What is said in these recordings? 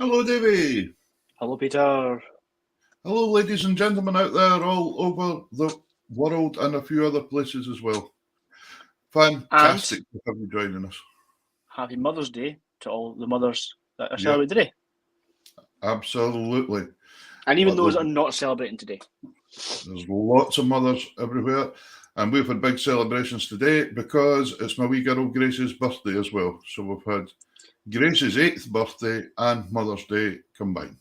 Hello, Davey. Hello, Peter. Hello, ladies and gentlemen out there all over the world and a few other places as well. Fantastic to have you joining us. Happy Mother's Day to all the mothers that are celebrating today. Absolutely. And even those that are not celebrating today. There's lots of mothers everywhere. And we've had big celebrations today because it's my wee girl Grace's birthday as well. So we've had Grace's 8th birthday and Mother's Day combined.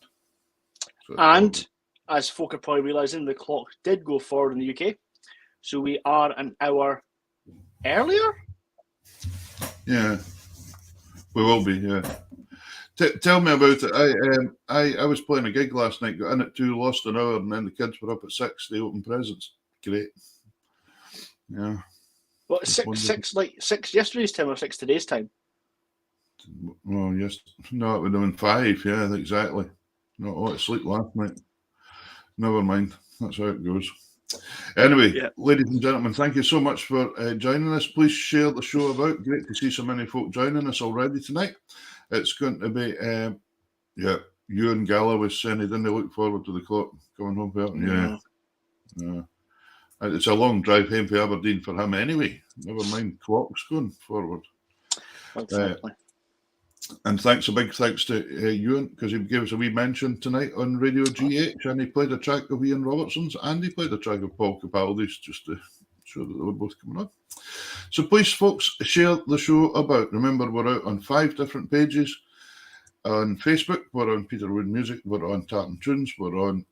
So and as folk are probably realising, the clock did go forward in the UK. So we are an hour earlier? Yeah, we will be, yeah. Tell me about it. I was playing a gig last night, got in at 2, lost an hour, and then the kids were up at 6. They opened presents. Great. Yeah. Well, six yesterday's time or 6 today's time? Well, yes. No, it would have been 5. Yeah, exactly. Not a lot of sleep last night. Never mind. That's how it goes. Anyway, Ladies and gentlemen, thank you so much for joining us. Please share the show about. Great to see so many folk joining us already tonight. It's going to be, Ewan Gallagher was saying he didn't look forward to the clock coming home for him. Yeah. It's a long drive home for Aberdeen for him anyway. Never mind clocks going forward. Exactly. And a big thanks to Ewan, because he gave us a wee mention tonight on Radio GH, and he played a track of Ian Robertson's, and he played a track of Paul Capaldi's, just to show that they were both coming on. So please, folks, share the show about. Remember, we're out on 5 different pages. On Facebook, we're on Peterwood Music, we're on Tartan Tunes, we're on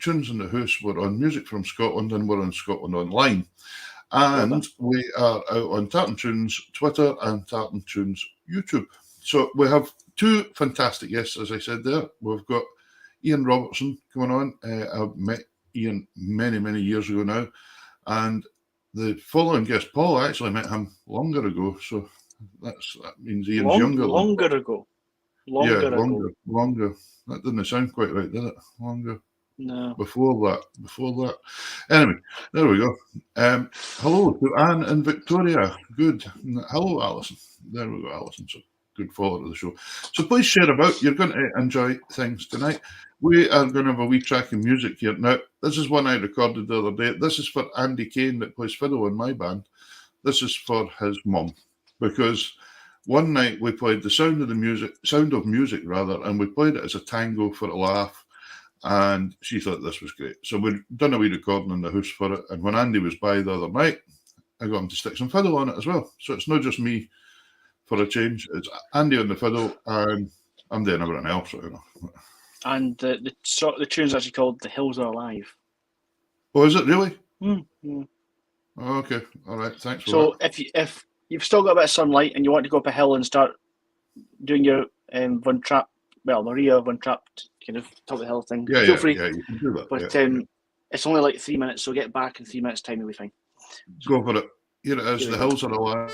Tunes in the House, we're on Music from Scotland, and we're on Scotland Online. And we are out on Tartan Tunes Twitter and Tartan Tunes YouTube. So we have 2 fantastic guests, as I said there. We've got Ian Robertson coming on. I've met Ian many, many years ago now. And the following guest, Paul, I actually met him longer ago. So that means Ian's younger. Longer ago. Longer. That didn't sound quite right, did it? Longer. No. Before that. Anyway, there we go. Hello to Anne and Victoria. Good. Hello, Alison. There we go, Alison. So good follower to the show. So please share about. You're going to enjoy things tonight. We are going to have a wee track of music here. Now, this is one I recorded the other day. This is for Andy Kane that plays fiddle in my band. This is for his mum, because one night we played the Sound of Music, and we played it as a tango for a laugh, and she thought this was great. So we'd done a wee recording in the house for it, and when Andy was by the other night, I got him to stick some fiddle on it as well. So it's not just me for a change. It's Andy on the fiddle, and I'm doing everything else. And the tune's actually called "The Hills Are Alive." Oh, is it really? Mm-hmm. Oh, okay, all right. Thanks for that. So if you've still got a bit of sunlight and you want to go up a hill and start doing your Maria Von Trapp kind of top of the hill thing, feel free. Yeah, you can do that. But it's only like 3 minutes, so get back in 3 minutes' time, you'll be fine. Go for it. Here it is. The Hills Are Alive.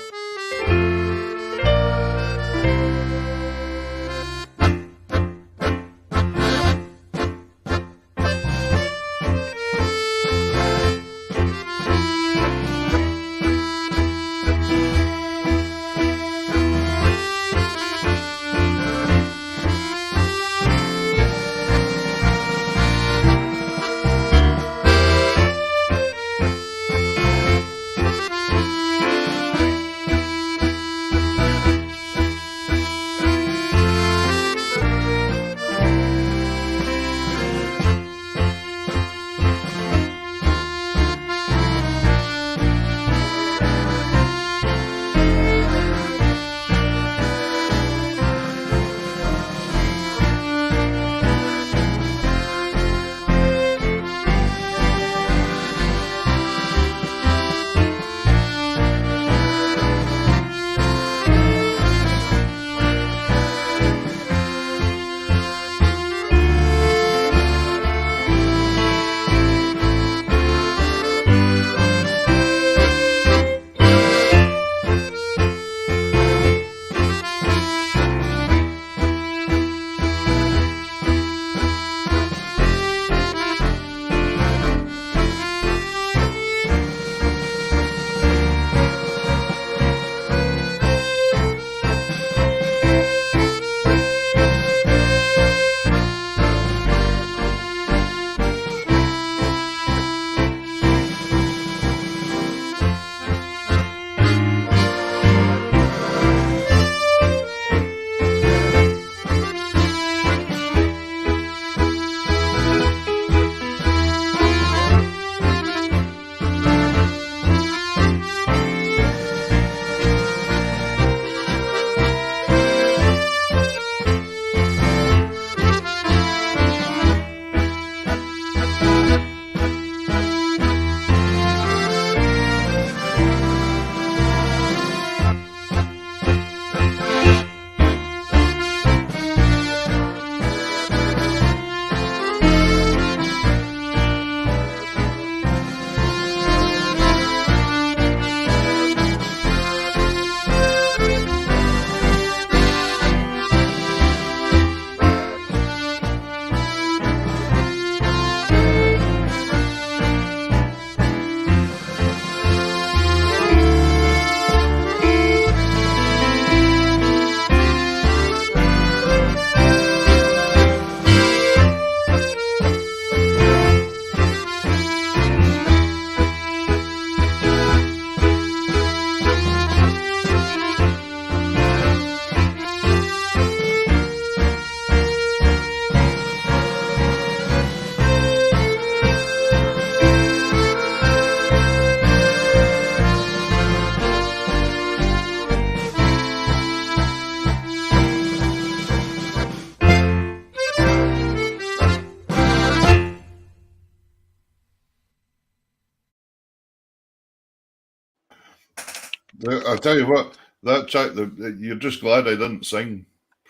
I'll tell you what, that track, you're just glad I didn't sing.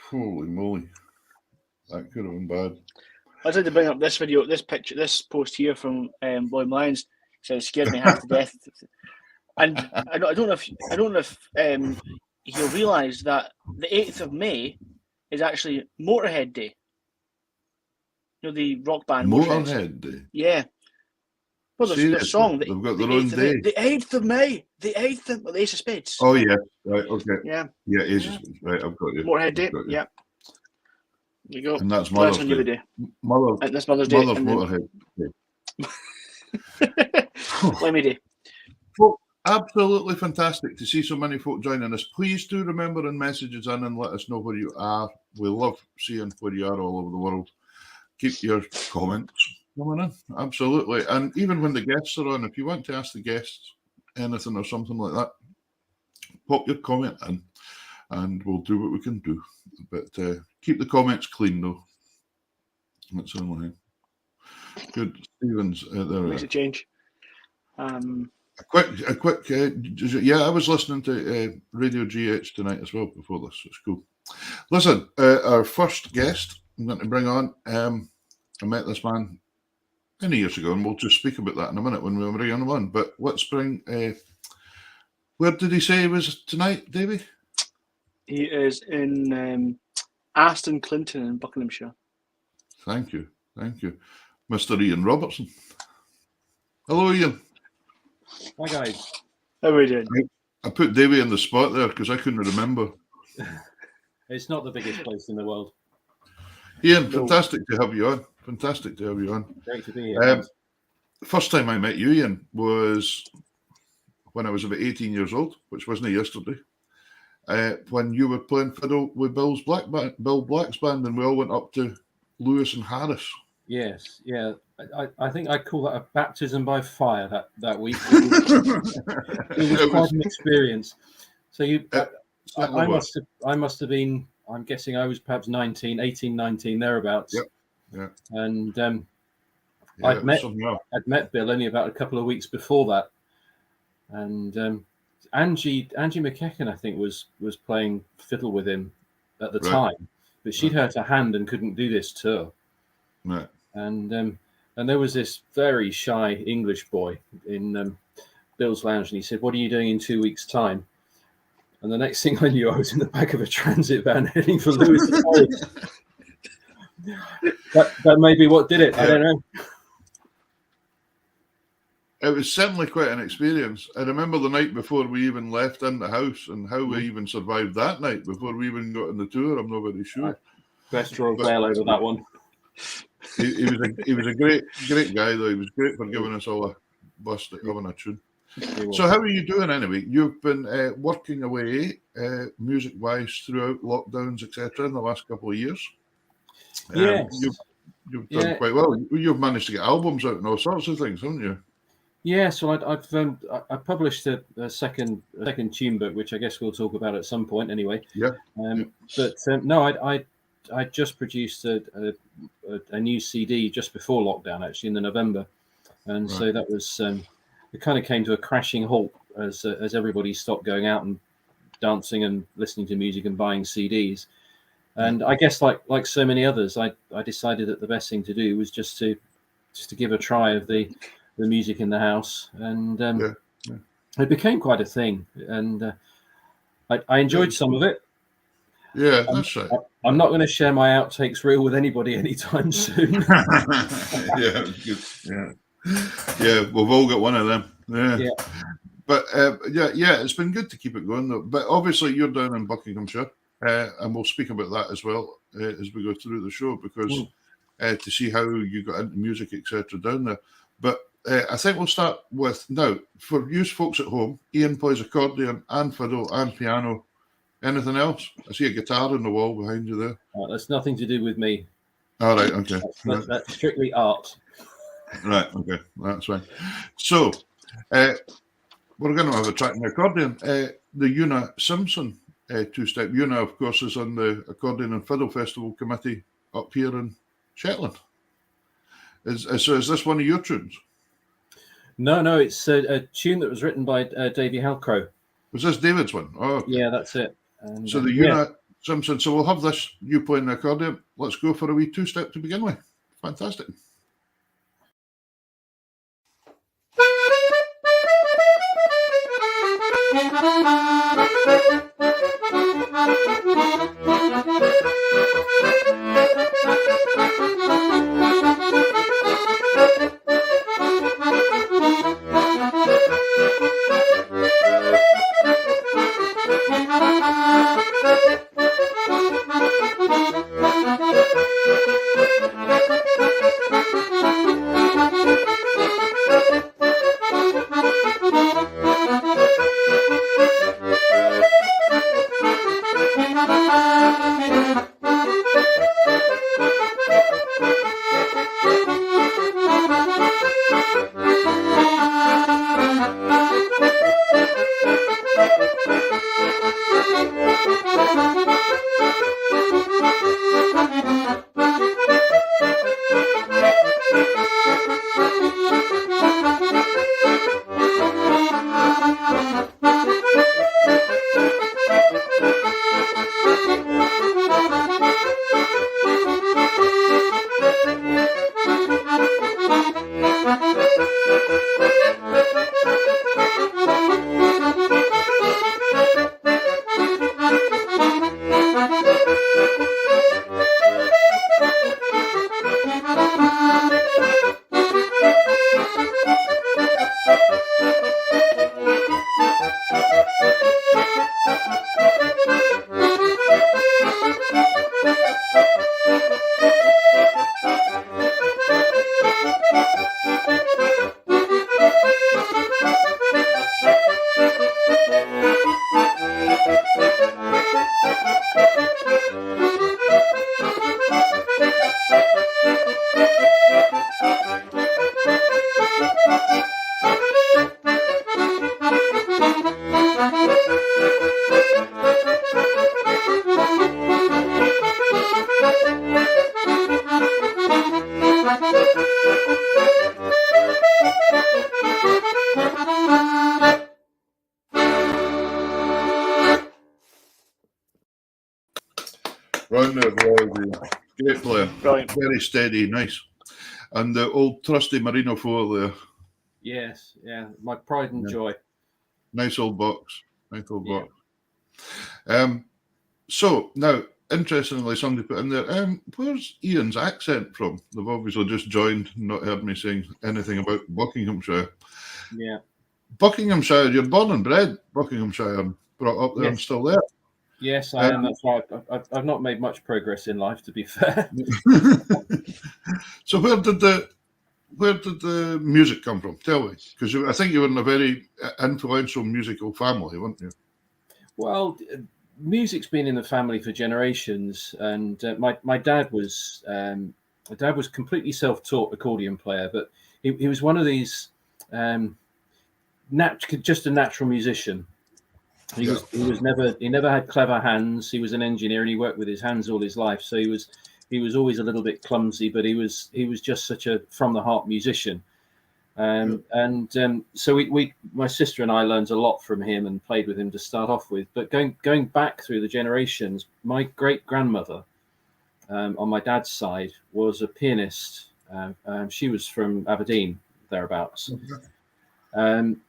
Holy moly. That could have been bad. I'd like to bring up this video, this picture, this post here from William Lyons. So it scared me half to death. And I don't know if he'll realise that the 8th of May is actually Motorhead Day. You know, the rock band Motorhead Day? Yeah. Well, there's a song. They've got their own day. The 8th of May. The 8th of... Well, the Ace of Spades. Oh, yeah. Right, okay. Yeah. Yeah, Ace of Spades. Right, I've got you. Motorhead Day, yeah. There you go. And that's Mother's Day. And that's Mother's Day. Mother's Motorhead Day. Lemmy Day. Well, absolutely fantastic to see so many folk joining us. Please do remember and messages in and let us know where you are. We love seeing where you are all over the world. Keep your comments coming in. Absolutely. And even when the guests are on, if you want to ask the guests anything or something like that, pop your comment in and we'll do what we can do. But keep the comments clean, though. That's the only thing. Good. Stevens, there makes a change. A quick. Yeah, I was listening to Radio GH tonight as well before this. It's cool. Listen, our first guest I'm going to bring on. I met this man many years ago, and we'll just speak about that in a minute when we bring him on. But let's bring. Where did he say he was tonight, Davey? He is in Aston Clinton in Buckinghamshire. Thank you, Mr. Ian Robertson. Hello, Ian. Hi guys. How are we doing? I put Davey on the spot there because I couldn't remember. It's not the biggest place in the world. Ian, fantastic to have you on. Great to be here. First time I met you, Ian, was when I was about 18 years old, which wasn't yesterday. When you were playing fiddle with Bill Black's band, and we all went up to Lewis and Harris. Yes, yeah. I think I'd call that a baptism by fire that week. It was quite an experience. So I must have been, I'm guessing I was perhaps 18, 19, thereabouts. Yep. Yeah. And I'd met Bill only about a couple of weeks before that. And Angie McKechen, I think, was playing fiddle with him at the time, but she'd hurt her hand and couldn't do this tour. Right. And there was this very shy English boy in Bill's lounge, and he said, "What are you doing in 2 weeks' time?" And the next thing I knew, I was in the back of a transit van heading for Lewis. That may be what did it. I don't know. It was certainly quite an experience. I remember the night before we even left in the house and how we even survived that night before we even got on the tour. I'm not very sure. Best draw bail over that one. He was a great guy, though. He was great for giving us all a bust at having a tune. So how are you doing anyway? You've been working away music-wise throughout lockdowns, etc. in the last couple of years. Yes. You've done quite well. You've managed to get albums out and all sorts of things, haven't you? Yeah, so I published a second tune book, which I guess we'll talk about at some point anyway. Yeah. I just produced a new CD just before lockdown, actually in the November, and so that was it kind of came to a crashing halt as everybody stopped going out and dancing and listening to music and buying CDs. And I guess like so many others, I decided that the best thing to do was just to give a try of the music in the house, and it became quite a thing, and I enjoyed some of it. Yeah, that's right. I'm not going to share my outtakes reel with anybody anytime soon. Yeah, we've all got one of them. Yeah. But it's been good to keep it going though. But obviously you're down in Buckinghamshire, and we'll speak about that as well as we go through the show, because to see how you got into music, etc. down there. But I think we'll start with, now, for you folks at home, Ian plays accordion and fiddle and piano. Anything else? I see a guitar on the wall behind you there. That's nothing to do with me. All right, okay. That's strictly art. Right, okay, that's fine. So, we're going to have a track in the accordion. The Una Simpson two-step. Una, of course, is on the Accordion and Fiddle Festival Committee up here in Shetland. Is this one of your tunes? No, it's a tune that was written by Davy Halcrow. Was this David's one? Oh, okay. Yeah, that's it. And, so the unit Simpson. So we'll have this, you playing the accordion. Let's go for a wee two-step to begin with. Fantastic. Round there, great player. Brilliant. Very steady, nice. And the old trusty Merino 4 there. Yes, yeah, my pride and joy. Nice old box. Nice old box. So now, interestingly, somebody put in there, where's Ian's accent from? They've obviously just joined, not heard me saying anything about Buckinghamshire. Yeah. Buckinghamshire, you're born and bred Buckinghamshire, brought up there and still there. Yes, I am. That's right. I've not made much progress in life, to be fair. So where did the music come from? Tell me, because I think you were in a very influential musical family, weren't you? Well, music's been in the family for generations, and my dad was completely self-taught accordion player, but he was one of these just a natural musician. He never had clever hands. He was an engineer and he worked with his hands all his life. So he was always a little bit clumsy, but he was just such a from the heart musician. So my sister and I learned a lot from him and played with him to start off with. But going back through the generations, my great grandmother on my dad's side was a pianist. She was from Aberdeen, thereabouts, and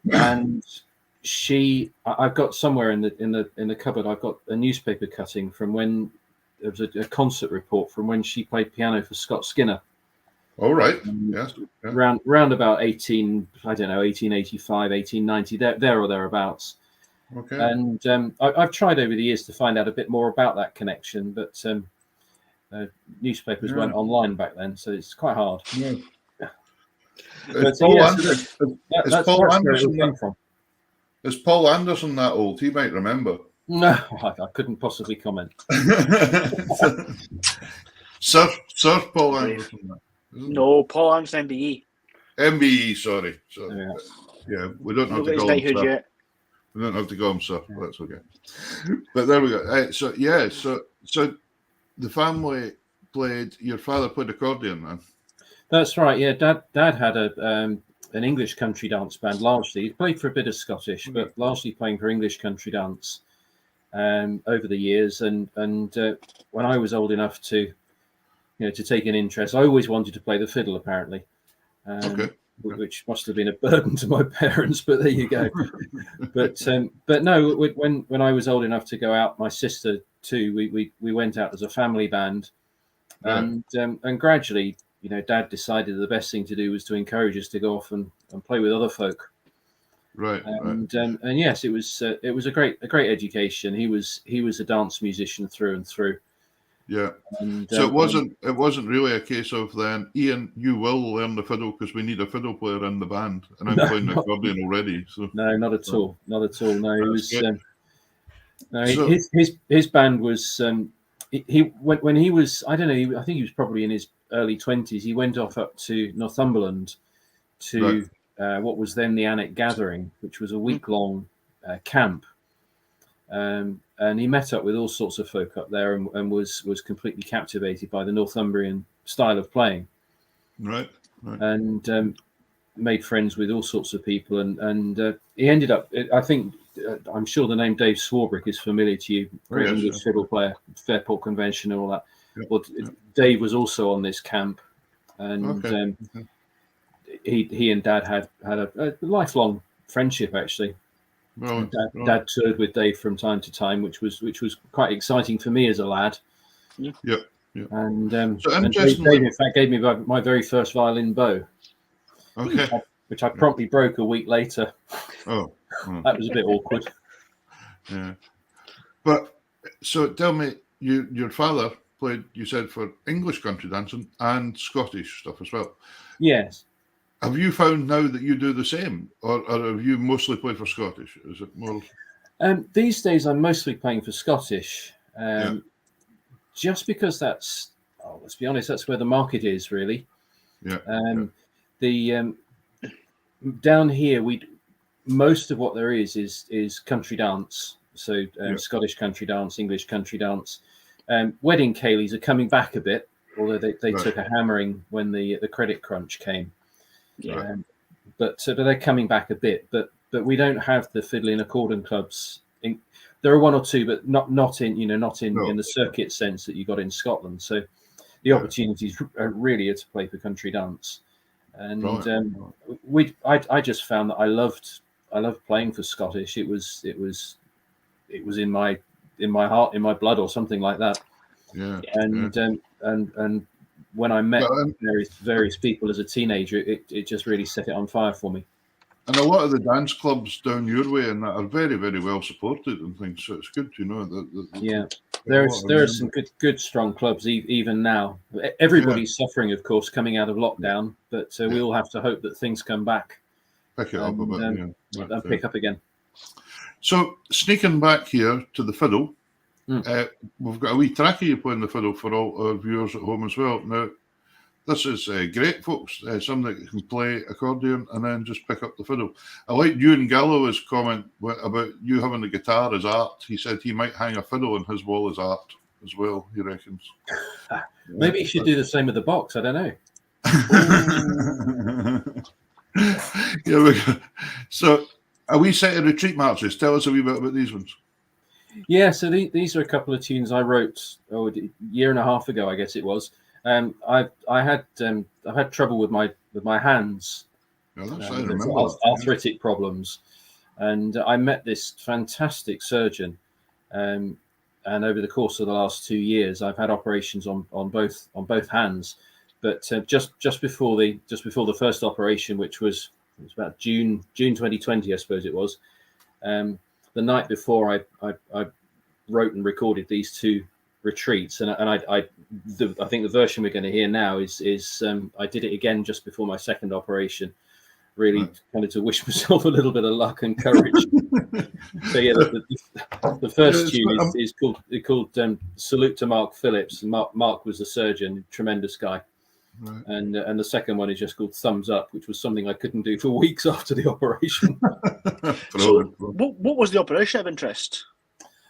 I've got somewhere in the cupboard. I've got a newspaper cutting from when there was a concert report from when she played piano for Scott Skinner. All right. Yes. Yeah. Round about 1885, 1890, there or thereabouts. Okay. And I've tried over the years to find out a bit more about that connection, but newspapers weren't online back then, so it's quite hard. Yeah. Is Paul Anderson that old? He might remember. No, I couldn't possibly comment. Surf Paul Anderson. No, Paul Anderson MBE. MBE, sorry. Yeah, we don't have to call him Surf. Yet. We don't have to call him Surf. That's okay. But there we go. So the family played. Your father played accordion, then. That's right. Yeah, Dad had a an English country dance band largely. He played for a bit of Scottish, but largely playing for English country dance over the years. And when I was old enough to take an interest, I always wanted to play the fiddle, apparently. Which must have been a burden to my parents, but there you go. but no, when I was old enough to go out, my sister too, we went out as a family band, and gradually, Dad decided the best thing to do was to encourage us to go off and play with other folk. And yes, it was a great education. He was a dance musician through and through. Yeah. And, so it wasn't really a case of then, Ian, you will learn the fiddle because we need a fiddle player in the band, and I'm playing the accordion already. So no, not at all. No, it was. His band was. When he was, I don't know, I think he was probably in his early 20s. He went off up to Northumberland to what was then the Annick Gathering, which was a week-long camp. And he met up with all sorts of folk up there and was completely captivated by the Northumbrian style of playing. Right. And made friends with all sorts of people. And he ended up, I think, I'm sure the name Dave Swarbrick is familiar to you, great English fiddle player, Fairport Convention and all that. Yeah. Well, Dave was also on this camp. And he and Dad had a lifelong friendship, actually. Well, Dad toured with Dave from time to time, which was quite exciting for me as a lad. Yeah. And so Dave, in fact, gave me my very first violin bow. Okay. Which I promptly broke a week later. Oh. That was a bit awkward. Yeah. But so tell me, your father played, you said, for English country dancing and Scottish stuff as well. Yes. Have you found now that you do the same, or have you mostly played for Scottish? Is it more? These days, I'm mostly playing for Scottish, just because let's be honest, that's where the market is, really. Yeah. The down here, most of what there is country dance. So Scottish country dance, English country dance. Wedding ceilidhs are coming back a bit, although they took a hammering when the credit crunch came. Yeah. But they're coming back a bit. But we don't have the fiddling accordion clubs. There are one or two, but not in the circuit sense that you got in Scotland. So the opportunities are really to play for country dance. And I just found that I loved playing for Scottish. It was in my heart, in my blood, or something like that. Yeah. And when I met various people as a teenager, it just really set it on fire for me. And a lot of the dance clubs down your way and that are very, very well supported and things. So it's good to know that. There are some good strong clubs even now. Everybody's suffering, of course, coming out of lockdown, but we all have to hope that things come back. Pick it up a bit, and pick up again. So sneaking back here to the fiddle, we've got a wee track of you playing the fiddle for all our viewers at home as well. Now, this is great, folks. Somebody that can play accordion and then just pick up the fiddle. I like Ewan Galloway's comment about you having the guitar as art. He said he might hang a fiddle on his wall as art as well, he reckons. Maybe he should do the same with the box. I don't know. Here we go. So, a wee set of retreat marches. Tell us a wee bit about these ones. Yeah, so these are a couple of tunes I wrote a year and a half ago, I guess it was. I've had trouble with my hands, arthritic problems, and I met this fantastic surgeon, and over the course of the last 2 years, I've had operations on both hands. But just before the first operation, which was about June 2020, I suppose it was. The night before, I wrote and recorded these two retreats, and I think the version we're going to hear now is I did it again just before my second operation, really kind of to wish myself a little bit of luck and courage. So yeah, the first tune is called Salute to Mark Phillips, and Mark was the surgeon, tremendous guy. Right. And the second one is just called Thumbs Up, which was something I couldn't do for weeks after the operation. So, what was the operation of interest?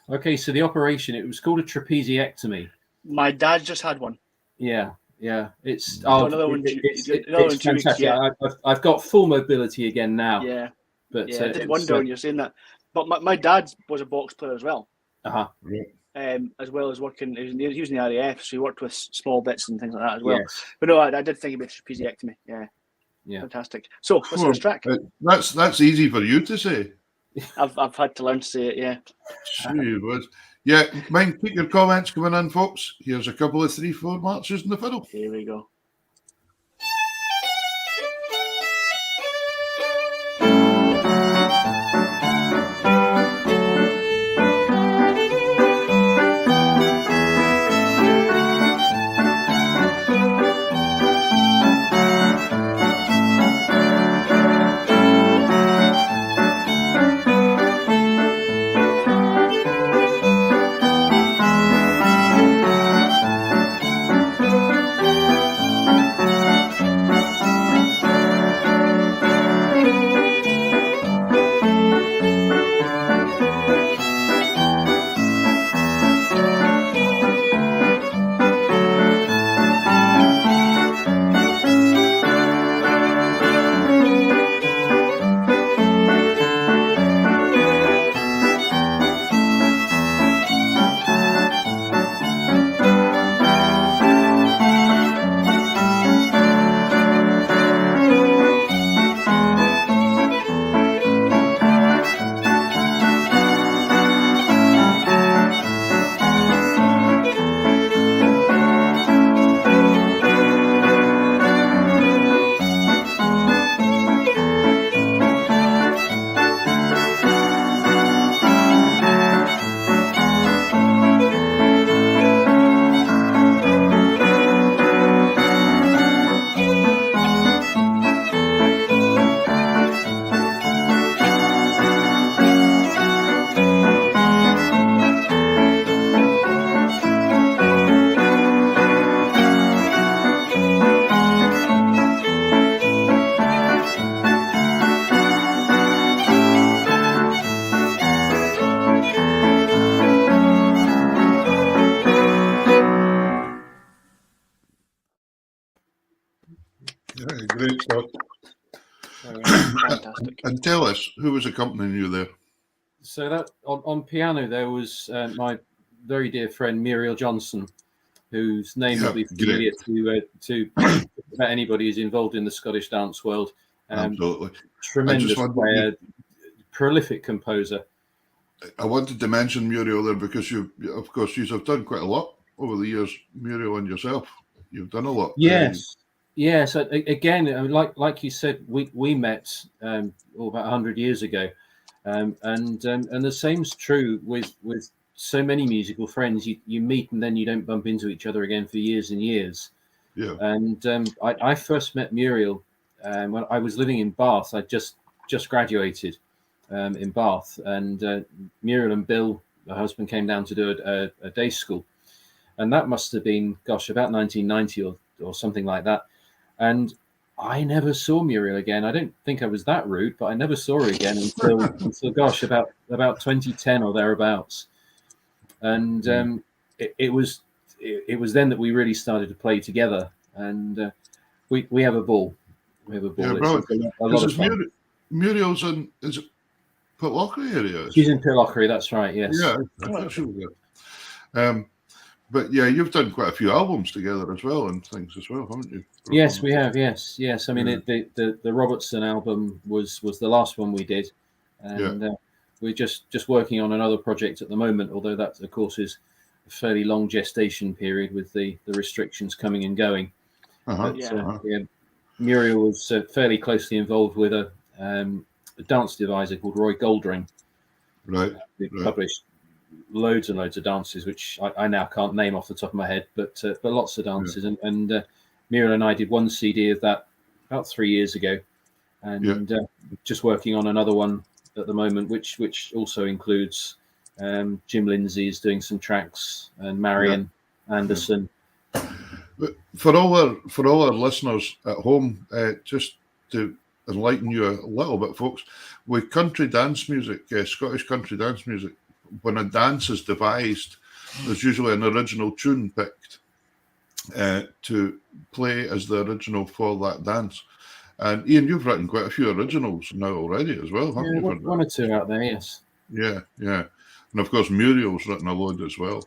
Okay, so the operation, it was called a trapeziectomy. My dad just had one. Yeah. Yeah, it's another one, it's another one 2 weeks, fantastic. yeah. I've got full mobility again now. Yeah, but yeah. I did wonder when you're saying that. But my dad was a box player as well. As well as working, he was in the RAF, so he worked with small bits and things like that as well. Yes. But no, I did think about trapeziectomy. Yeah, fantastic. So what's the track? That's easy for you to say. I've had to learn to say it. Yeah. Sure was. Yeah, mind, keep your comments coming in, folks. Here's a couple of 3/4 marches in the fiddle. Here we go. Yeah, great stuff. Fantastic. And tell us, who was accompanying you there? So that on piano there was my very dear friend Muriel Johnson, whose name will be familiar to about anybody who's involved in the Scottish dance world. Absolutely. Tremendous player, prolific composer. I wanted to mention Muriel there because you have done quite a lot over the years, Muriel and yourself. You've done a lot. Yes. Yes. Again, like you said, we met about 100 years ago, and the same's true with so many musical friends. You meet and then you don't bump into each other again for years and years. Yeah. And I first met Muriel when I was living in Bath. I just graduated in Bath, and Muriel and Bill, her husband, came down to do a day school, and that must have been about 1990 or something like that. And I never saw Muriel again. I don't think I was that rude, but I never saw her again until about 2010 or thereabouts. And it was then that we really started to play together, and we have a ball. We have a ball. Yeah, it's a lot of fun. Muriel's in is it Pitlochry area? She's in Pitlochry, that's right. Yes. Yeah, I thought she was there. But yeah, you've done quite a few albums together as well and things as well, haven't you? Yes, we have. Yes. I mean, the Robertson album was the last one we did, and we're just working on another project at the moment. Although that, of course, is a fairly long gestation period with the restrictions coming and going. Muriel was fairly closely involved with a dance deviser called Roy Goldring. Right. Who published loads and loads of dances, which I now can't name off the top of my head, but lots of dances. And Muriel and I did one CD of that about 3 years ago, and just working on another one at the moment, which also includes Jim Lindsay is doing some tracks, and Marion Anderson. But for all our listeners at home, just to enlighten you a little bit, folks, with country dance music, Scottish country dance music, when a dance is devised, there's usually an original tune picked. to play as the original for that dance. And Ian, you've written quite a few originals now already as well, haven't Yeah, you? one or two out there, yes. Yeah. And of course, Muriel's written a load as well.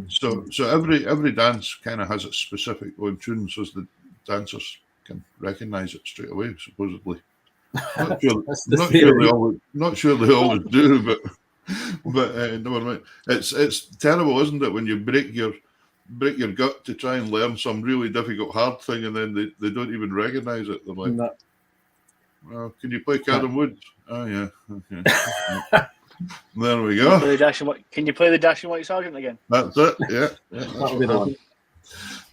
So every dance kind of has its specific own tune, so the dancers can recognise it straight away, supposedly. Not sure they always do, but never mind. It's terrible, isn't it, when you break your gut to try and learn some really difficult, hard thing, and then they don't even recognise it. They're like, No. well, can you play Cadam Woods? Oh, yeah. Okay. There we go. Can you play the Dashing White Sergeant again? That's it, yeah. That'll be the one.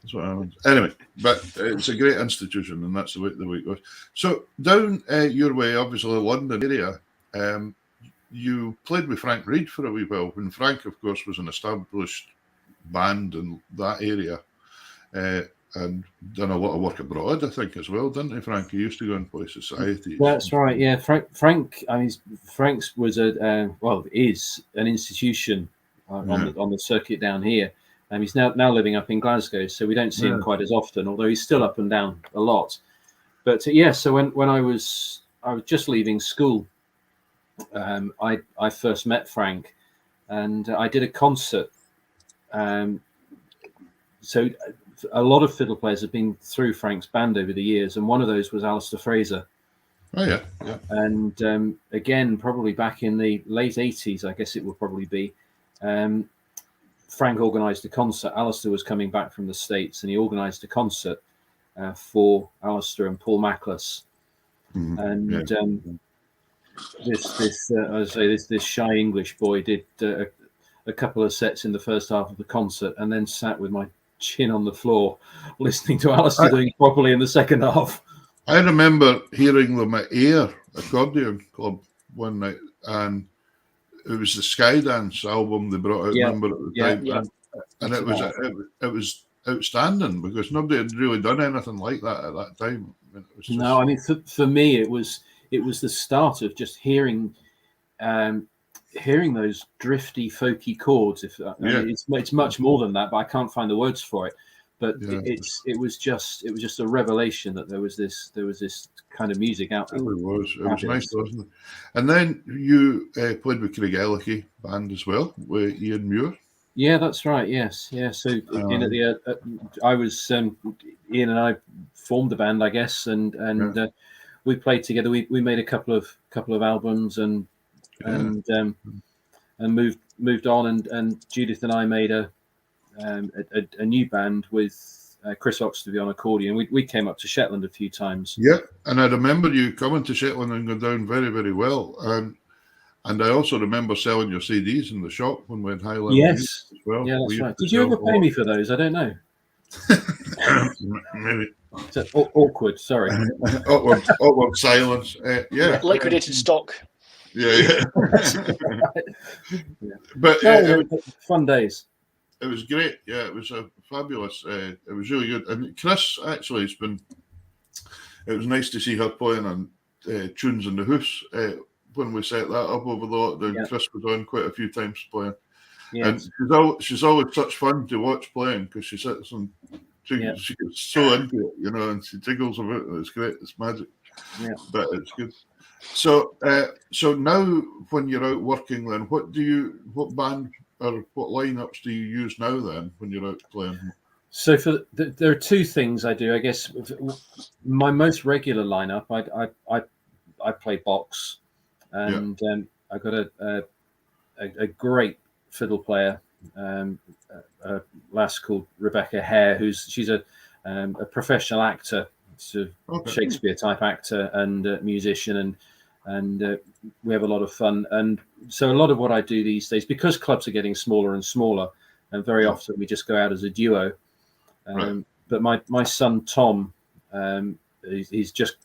That's what happens. Anyway, but it's a great institution, and that's the way it goes. So down your way, obviously, London area, you played with Frank Reid for a wee while, when Frank, of course, was an established band in that area, and done a lot of work abroad, I think, as well, didn't he, Frank? He used to go and play societies. That's right, yeah. Frank, I mean, Frank's was is an institution on the circuit down here. He's now living up in Glasgow, so we don't see him quite as often, although he's still up and down a lot. But so when I was just leaving school, I first met Frank, and I did a concert. So a lot of fiddle players have been through Frank's band over the years, and one of those was Alistair Fraser. Oh yeah. And again, probably back in the late 80s, I guess it would probably be. Frank organised a concert. Alistair was coming back from the States, and he organised a concert for Alistair and Paul Mackless. And this shy English boy did a couple of sets in the first half of the concert, and then sat with my chin on the floor, listening to Alistair doing it properly in the second half. I remember hearing them at Ayr Accordion Club one night, and it was the Skydance album they brought out, remember, at the time. Yeah. And it was outstanding, because nobody had really done anything like that at that time. No, I mean, for me, it was the start of just hearing those drifty, folky chords. I mean, it's much more than that, but I can't find the words for it. But it was just a revelation that there was this kind of music out there. It was nice, wasn't it? And then you played with Craig Ellicky band as well, with Ian Muir. Yeah, that's right. Yes, yeah. So I was Ian and I formed the band, I guess, and we played together. We made a couple of albums and moved on, and Judith and I made a new band with Chris Oxtoby on accordion. We came up to Shetland a few times. Yeah, and I remember you coming to Shetland and going down very, very well. And I also remember selling your CDs in the shop when we had Highland. Yes, as well. Yeah, that's right. Did you ever pay me for those? I don't know. Maybe. Awkward. Sorry. awkward silence. Yeah. Liquidated stock. Yeah. But fun days. It was great. Yeah, it was a fabulous. It was really good. And Chris, actually, it was nice to see her playing on tunes in the house when we set that up over the lockdown. Yeah. Chris was on quite a few times playing. Yes. And she's always such fun to watch playing, because she sits and she gets so into it, and she jiggles about it. It's great. It's magic. Yeah. But it's good. So now when you're out working, then what band or what lineups do you use now then when you're out playing? So there are two things I do. I guess my most regular lineup, I play box, and I got a great fiddle player, a lass called Rebecca Hare, she's a professional actor, Shakespeare type actor and musician, and we have a lot of fun. And so a lot of what I do these days, because clubs are getting smaller and smaller, and very often we just go out as a duo. But my son Tom, he's just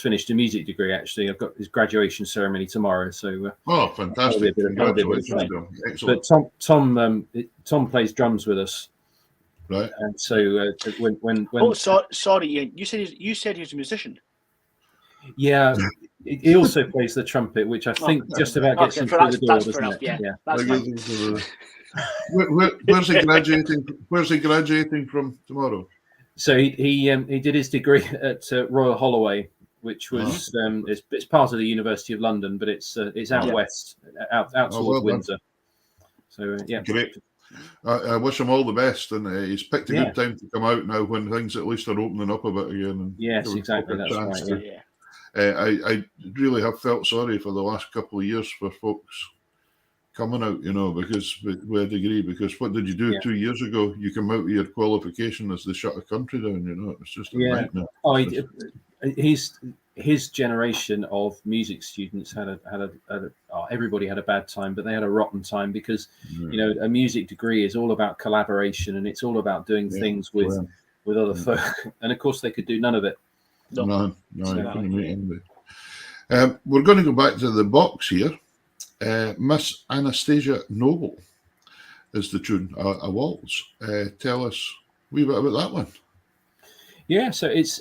finished a music degree. Actually, I've got his graduation ceremony tomorrow. So fantastic! But Tom plays drums with us. Right. And so when sorry, Ian, you said he was a musician. Yeah, He also plays the trumpet, which I think just about gets him through the door, doesn't it? Yeah, that's fine. Where's he graduating? Where's he graduating from tomorrow? So he did his degree at Royal Holloway, which was it's part of the University of London, but it's out west, out towards Windsor. So yeah, great. I wish him all the best, and he's picked a good time to come out now when things at least are opening up a bit again. And yes, exactly. That's right. I really have felt sorry for the last couple of years for folks coming out, because with a degree. Because what did you do 2 years ago? You come out with your qualification as they shut a country down. It's just a nightmare. Oh, his generation of music students had everybody had a bad time, but they had a rotten time because a music degree is all about collaboration and it's all about doing things with other folk, and of course they could do none of it. No, couldn't meet anybody. We're going to go back to the box here. Miss Anastasia Noble is the tune, a waltz. Tell us a wee bit about that one. Yeah, so it's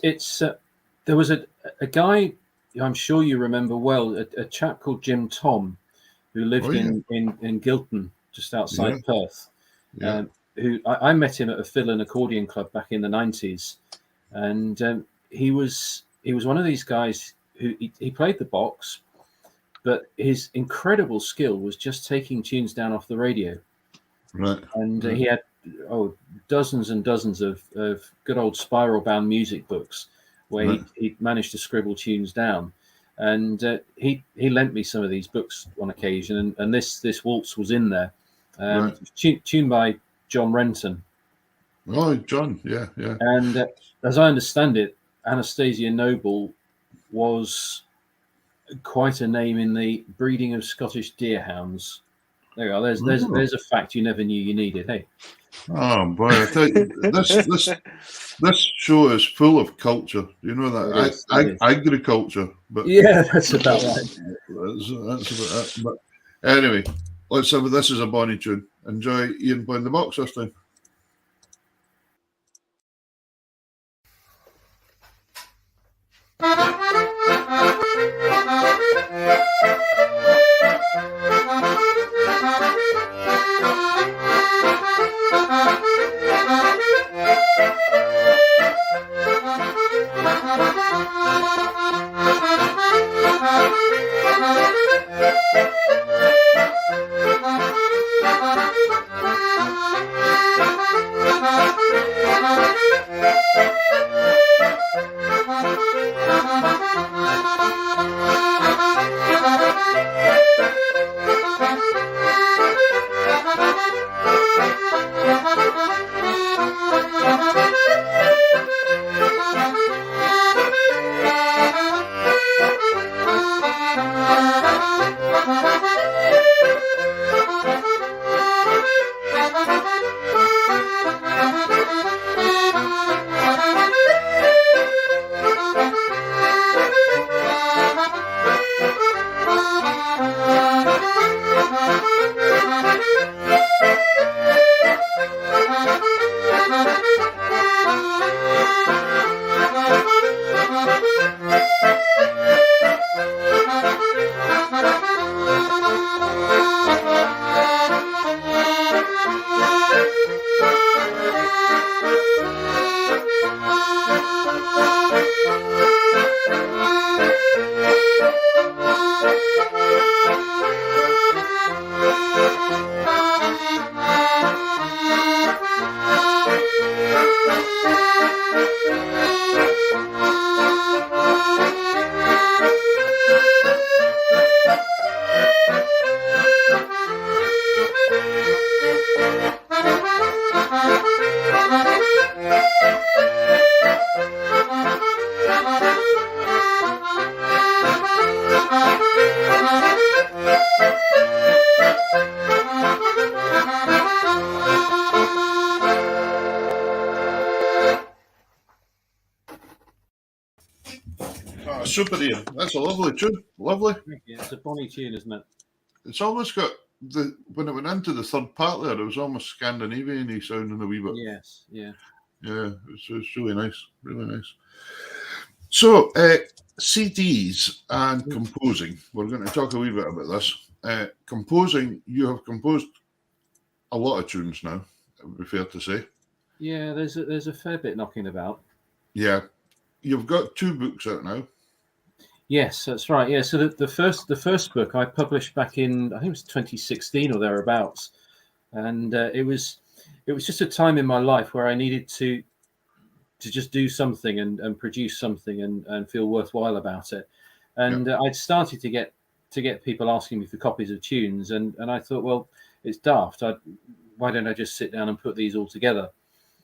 there was a guy I'm sure you remember well, a chap called Jim Tom, who lived in Gilton, just outside Perth. Who I met him at a fiddle and accordion club back in the 90s, and he was one of these guys who he played the box, but his incredible skill was just taking tunes down off the radio. Right. And he had dozens and dozens of good old spiral bound music books where he managed to scribble tunes down. And he lent me some of these books on occasion, and this waltz was in there. Tuned by John Renton. Oh, John, yeah. And as I understand it, Anastasia Noble was quite a name in the breeding of Scottish deerhounds. There you go. There's a fact you never knew you needed. Hey. Oh boy, I tell you, this show is full of culture. You know that agriculture, but that's about right. That's about that. But anyway, let's have this as a bonny tune. Enjoy Ian playing the box this time. Super, Ian. That's a lovely tune. Lovely. Yeah, it's a bonny tune, isn't it? It's almost got when it went into the third part there, it was almost Scandinavian-y sounding a wee bit. Yes, yeah. Yeah, it's really nice. Really nice. So, CDs and composing. We're going to talk a wee bit about this. Composing, you have composed a lot of tunes now, it would be fair to say. Yeah, there's a fair bit knocking about. Yeah. You've got 2 books out now. Yes, that's right. Yeah, so the first book I published back in, I think it was 2016 or thereabouts, and it was just a time in my life where I needed to just do something and produce something and feel worthwhile about it. And I'd started to get people asking me for copies of tunes, and I thought, well, it's daft. Why don't I just sit down and put these all together?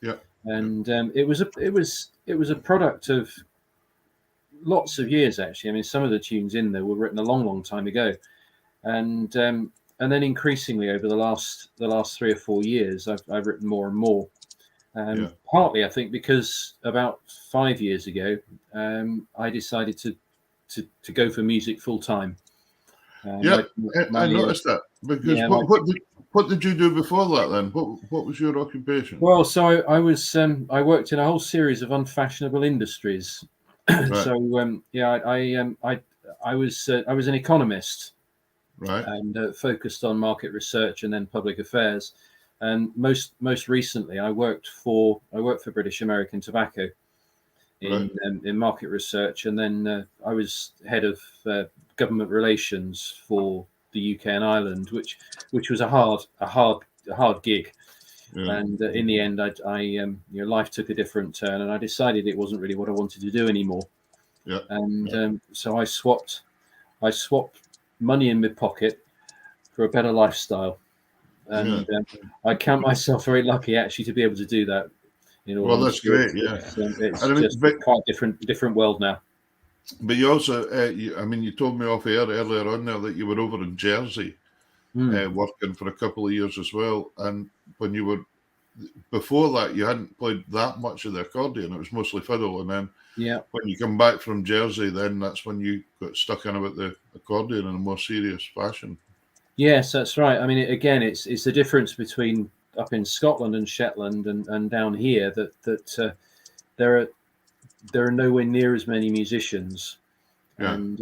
Yeah. And it was a product of lots of years, actually. I mean, some of the tunes in there were written a long time ago, and then increasingly over the last 3 or 4 years, I've written more and more. Partly, I think, because about 5 years ago, I decided to go for music full time. I noticed that, because what did you do before that then? What was your occupation? Well, so I worked in a whole series of unfashionable industries. Right. So I was an economist, right, and focused on market research and then public affairs. And most recently, I worked for British American Tobacco in market research, and then I was head of government relations for the UK and Ireland, which was a hard gig. Yeah. And in the end, life took a different turn, and I decided it wasn't really what I wanted to do anymore. Yeah. And so I swapped money in my pocket for a better lifestyle. And I count myself very lucky, actually, to be able to do that. Well, that's great. Yeah, it's just quite different world now. But you also, you told me off air earlier on there that you were over in Jersey, working for a couple of years as well. And when you were before that, you hadn't played that much of the accordion; it was mostly fiddle. And then, when you come back from Jersey, then that's when you got stuck in about the accordion in a more serious fashion. Yes, that's right. I mean, it's the difference between up in Scotland and Shetland and down here that there are nowhere near as many musicians, and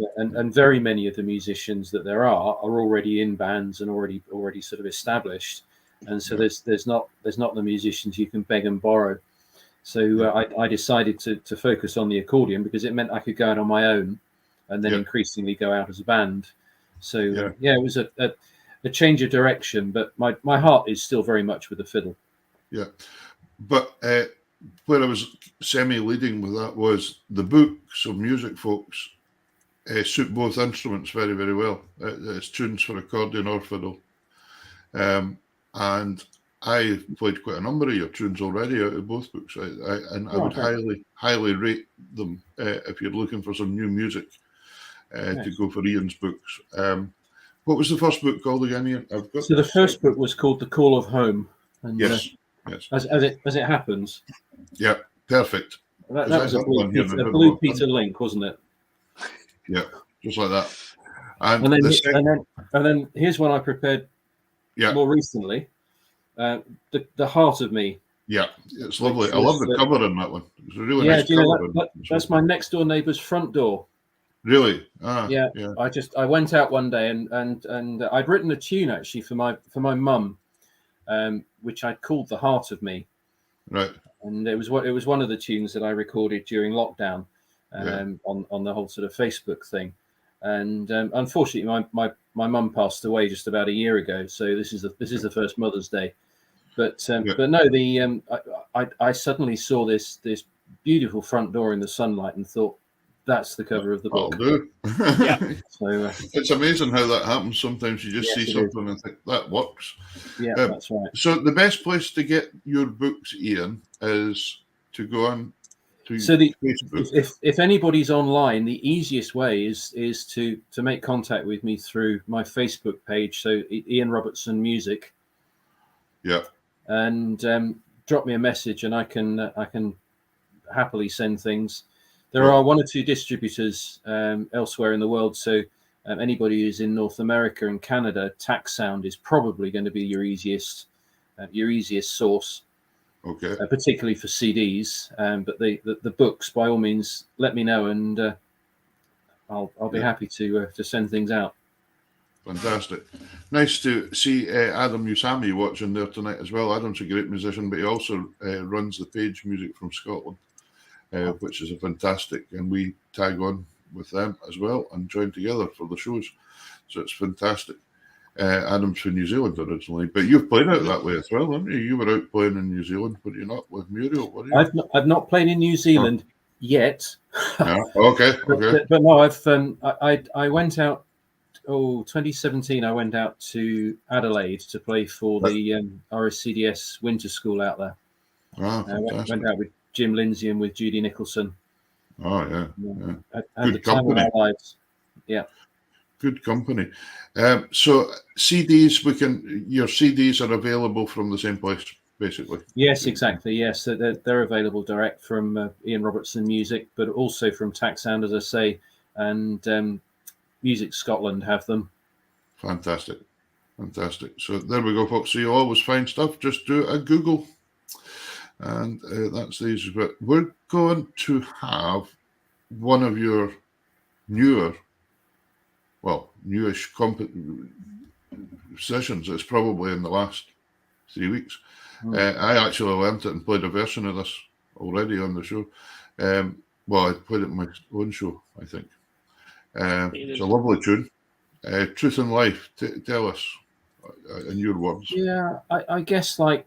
very many of the musicians that there are already in bands and already sort of established, and so there's not the musicians you can beg and borrow. So I decided to focus on the accordion because it meant I could go out on my own, and then increasingly go out as a band. So it was a change of direction, but my heart is still very much with the fiddle. Yeah, but where I was semi-leading with that was the book. So music folks suit both instruments very, very well. It's tunes for accordion or fiddle, and I played quite a number of your tunes already out of both books. I would highly rate them if you're looking for some new music to go for Ian's books. What was the first book called again, Ian? So the first book was called The Call of Home. And, yes. As it happens. Yeah, perfect. That was a Blue Peter Link, wasn't it? Yeah, just like that. And then here's one I prepared more recently. The Heart of Me. Yeah, it's lovely. I love the cover on that one. It's a really nice cover. That's my next door neighbour's front door. Really? Yeah. I went out one day and I'd written a tune actually for my mum, which I'd called The Heart of Me. Right. And it was one of the tunes that I recorded during lockdown, on the whole sort of Facebook thing. And unfortunately, my mum passed away just about a year ago. So this is the first Mother's Day. But no, I suddenly saw this beautiful front door in the sunlight and thought, that's the cover of the book. So it's amazing how that happens. Sometimes you just see something and think that works. Yeah, that's right. So the best place to get your books, Ian, is to go on to Facebook. If anybody's online, the easiest way is to make contact with me through my Facebook page. So Ian Robertson Music. Yeah. And drop me a message, and I can happily send things. There are one or two distributors elsewhere in the world, so anybody who's in North America and Canada, Tax Sound is probably going to be your easiest source. Okay. particularly for CDs. But the books, by all means, let me know, and I'll be happy to send things out. Fantastic. Nice to see Adam Usami watching there tonight as well. Adam's a great musician, but he also runs the Page Music from Scotland, which is a fantastic, and we tag on with them as well and join together for the shows. So it's fantastic. Adam's from New Zealand originally, but you've played out that way as well, haven't you? You were out playing in New Zealand, were you not, with Muriel? Were you? I've not played in New Zealand yet. Yeah. Okay. But no, I went out. 2017, I went out to Adelaide to play for the RSCDS Winter School out there. Went out with Jim Lindsay and with Judy Nicholson. Oh, yeah. And the time of our lives. Yeah. Good company. So CDs, your CDs are available from the same place, basically. Yes, exactly. Yes, so they're available direct from Ian Robertson Music, but also from Taxsound, as I say, and Music Scotland have them. Fantastic. So there we go, folks. So you always find stuff. Just do a Google, and that's these. But we're going to have one of your newish sessions. It's probably in the last 3 weeks. I actually learned it and played a version of this already on the show. I played it in my own show, I think. It's a lovely tune. Truth and Life. Tell us in your words. Yeah, I guess like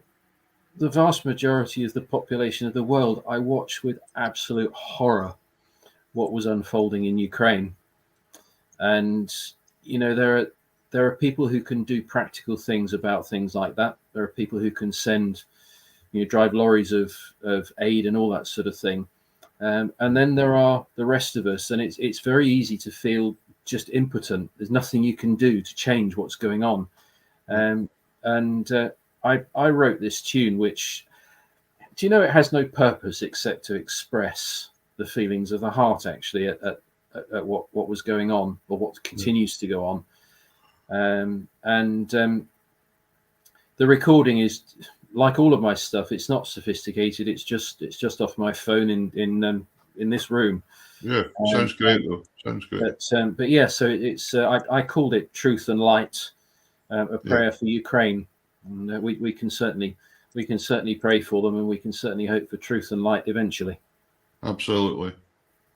the vast majority of the population of the world, I watched with absolute horror what was unfolding in Ukraine. And, there are people who can do practical things about things like that. There are people who can drive lorries of aid and all that sort of thing. And then there are the rest of us, and it's very easy to feel just impotent. There's nothing you can do to change what's going on. I wrote this tune, which, it has no purpose except to express the feelings of the heart, actually, at what was going on, or what continues to go on. The recording is, like all of my stuff, it's not sophisticated. It's just off my phone in this room. Yeah, sounds great though. Sounds great. But yeah, so it's I called it Truth and Light, a prayer for Ukraine, and we can certainly pray for them, and we can certainly hope for truth and light eventually. Absolutely.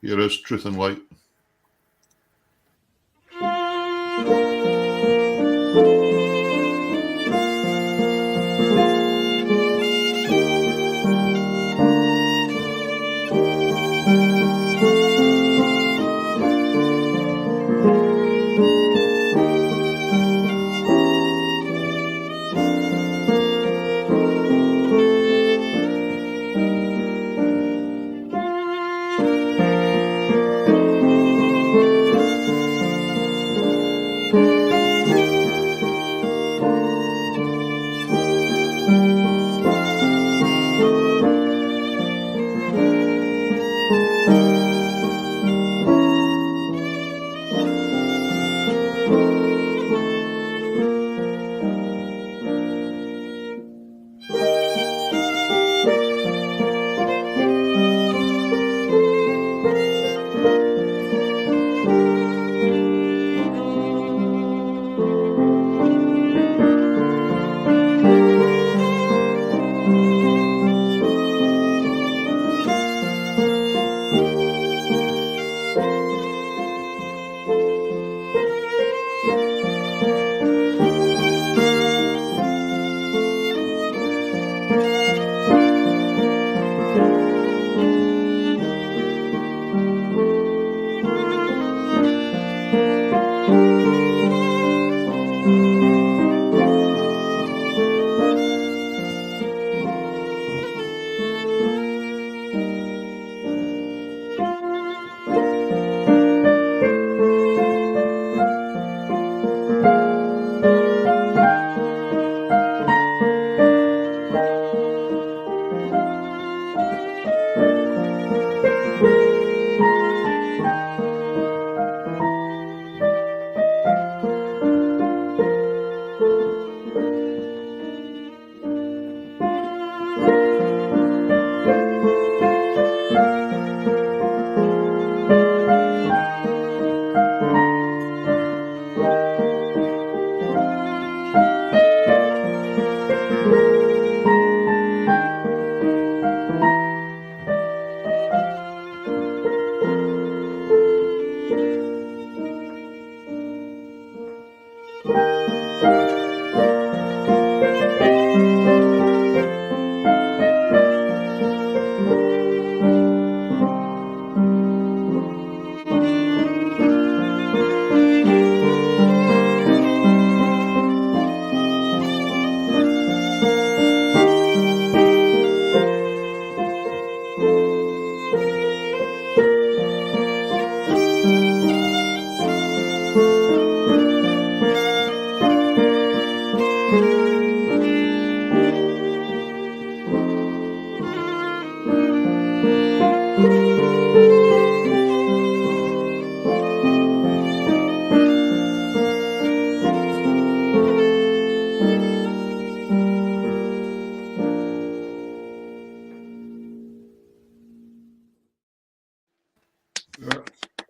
Here is Truth and Light.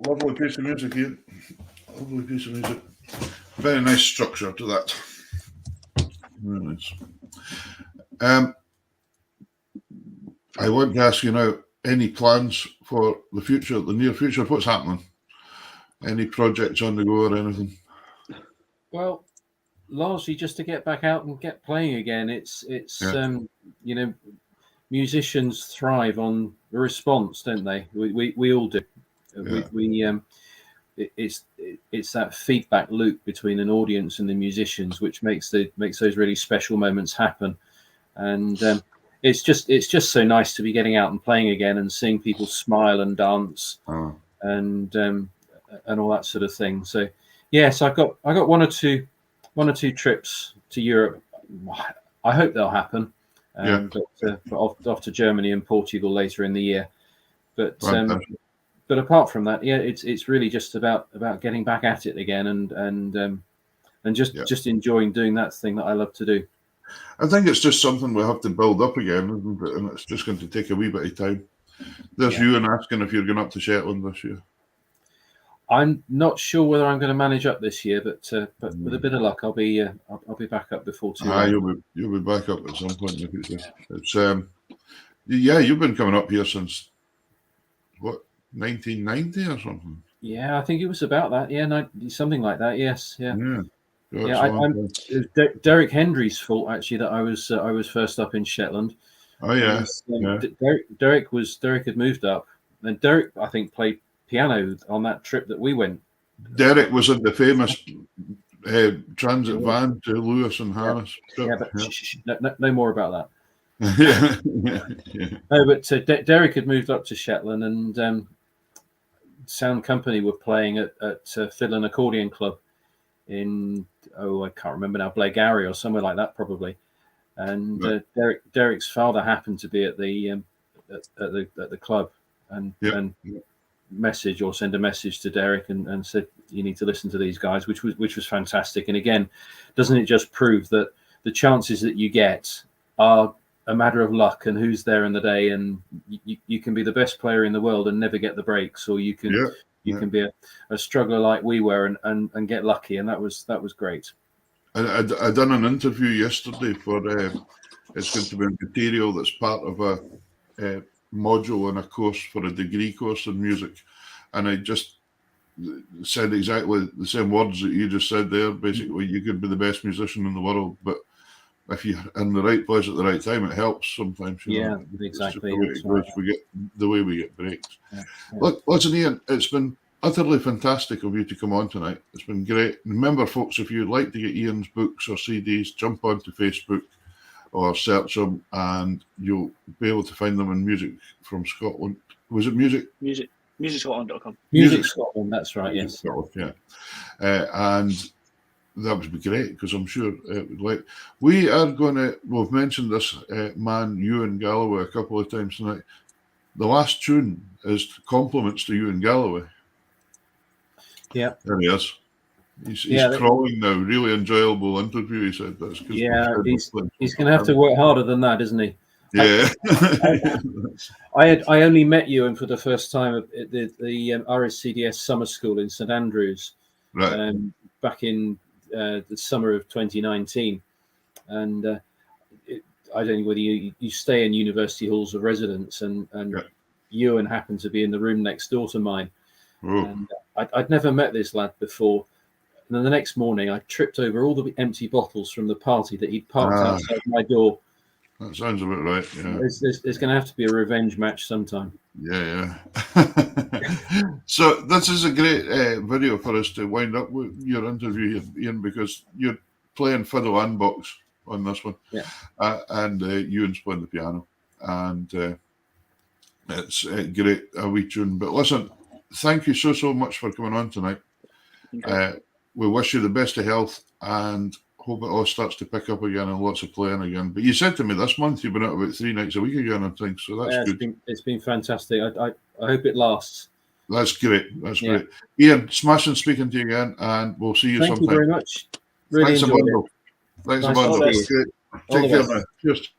Lovely piece of music here. Lovely piece of music. Very nice structure to that. Very nice. I want to ask you now, any plans for the future, the near future? What's happening? Any projects on the go or anything? Well, largely just to get back out and get playing again. It's you know, musicians thrive on the response, don't they? We all do. Yeah. It's that feedback loop between an audience and the musicians which makes those really special moments happen. And it's just so nice to be getting out and playing again and seeing people smile and dance and all that sort of thing. So yes, I got one or two trips to Europe. I hope they'll happen. But off to Germany and Portugal later in the year. But apart from that, yeah, it's really just about getting back at it again and just enjoying doing that thing that I love to do. I think it's just something we have to build up again, isn't it? And it's just going to take a wee bit of time. There's Ewan asking if you're going up to Shetland this year. I'm not sure whether I'm going to manage up this year, but with a bit of luck, I'll be back up before too long. You'll be back up at some point in the future. It's you've been coming up here since what, 1990 or something? Yeah, I think it was about that. Yeah, something like that. Yes, yeah. I'm Derek Hendry's fault actually that I was first up in Shetland. Oh yeah, Derek had moved up, and Derek I think played piano on that trip that we went. Derek was in the famous transit van to Lewis and Harris. No more about that. No, but Derek had moved up to Shetland, and Sound Company were playing at Fiddler and Accordion Club in I can't remember now, Blairgowrie or somewhere like that probably. And Derek's father happened to be at the club and send a message to Derek and said you need to listen to these guys, which was fantastic. And again, doesn't it just prove that the chances that you get are a matter of luck and who's there in the day, and you can be the best player in the world and never get the breaks, or you can can be a struggler like we were and get lucky, and that was great. I done an interview yesterday for it's going to be material that's part of a module in a course for a degree course in music, and I just said exactly the same words that you just said there. Basically, you could be the best musician in the world, but if you're in the right place at the right time, it helps sometimes. You know? Exactly. The way we get breaks. Yeah. Look, listen, Ian, it's been utterly fantastic of you to come on tonight. It's been great. Remember, folks, if you'd like to get Ian's books or CDs, jump onto Facebook or search them, and you'll be able to find them in Music from Scotland. Was it MusicScotland.com. Music Scotland, that's right. Music Yes. Scotland, and that would be great, because I'm sure it would like. We are going to. We've mentioned this man Ewan Galloway a couple of times tonight. The last tune is compliments to Ewan Galloway. Yeah, there he is. He's crawling now. Really enjoyable interview. He said that's. He's going to have to work harder than that, isn't he? Yeah. I only met Ewan for the first time at the RSCDS summer school in St Andrews, right? Back in the summer of 2019, and I don't know whether you stay in university halls of residence, and Ewan happened to be in the room next door to mine. Ooh. And I'd never met this lad before, and then the next morning I tripped over all the empty bottles from the party that he'd parked outside my door. That sounds about right. Yeah, there's going to have to be a revenge match sometime. Yeah. So this is a great video for us to wind up with your interview here, Ian, because you're playing fiddle and box on this one, and Ewan's playing the piano, and it's great, a wee tune. But listen, thank you so much for coming on tonight. We wish you the best of health, and hope it all starts to pick up again and lots of playing again. But you said to me this month you've been out about 3 nights a week again, I think, so that's good. It's been fantastic. I hope it lasts. That's great. That's great. Ian, smashing speaking to you again, and we'll see you sometime. Thank you very much. Really Thanks enjoyed a bundle. it. Thanks Nice a bundle. to see you. Take care now. Cheers.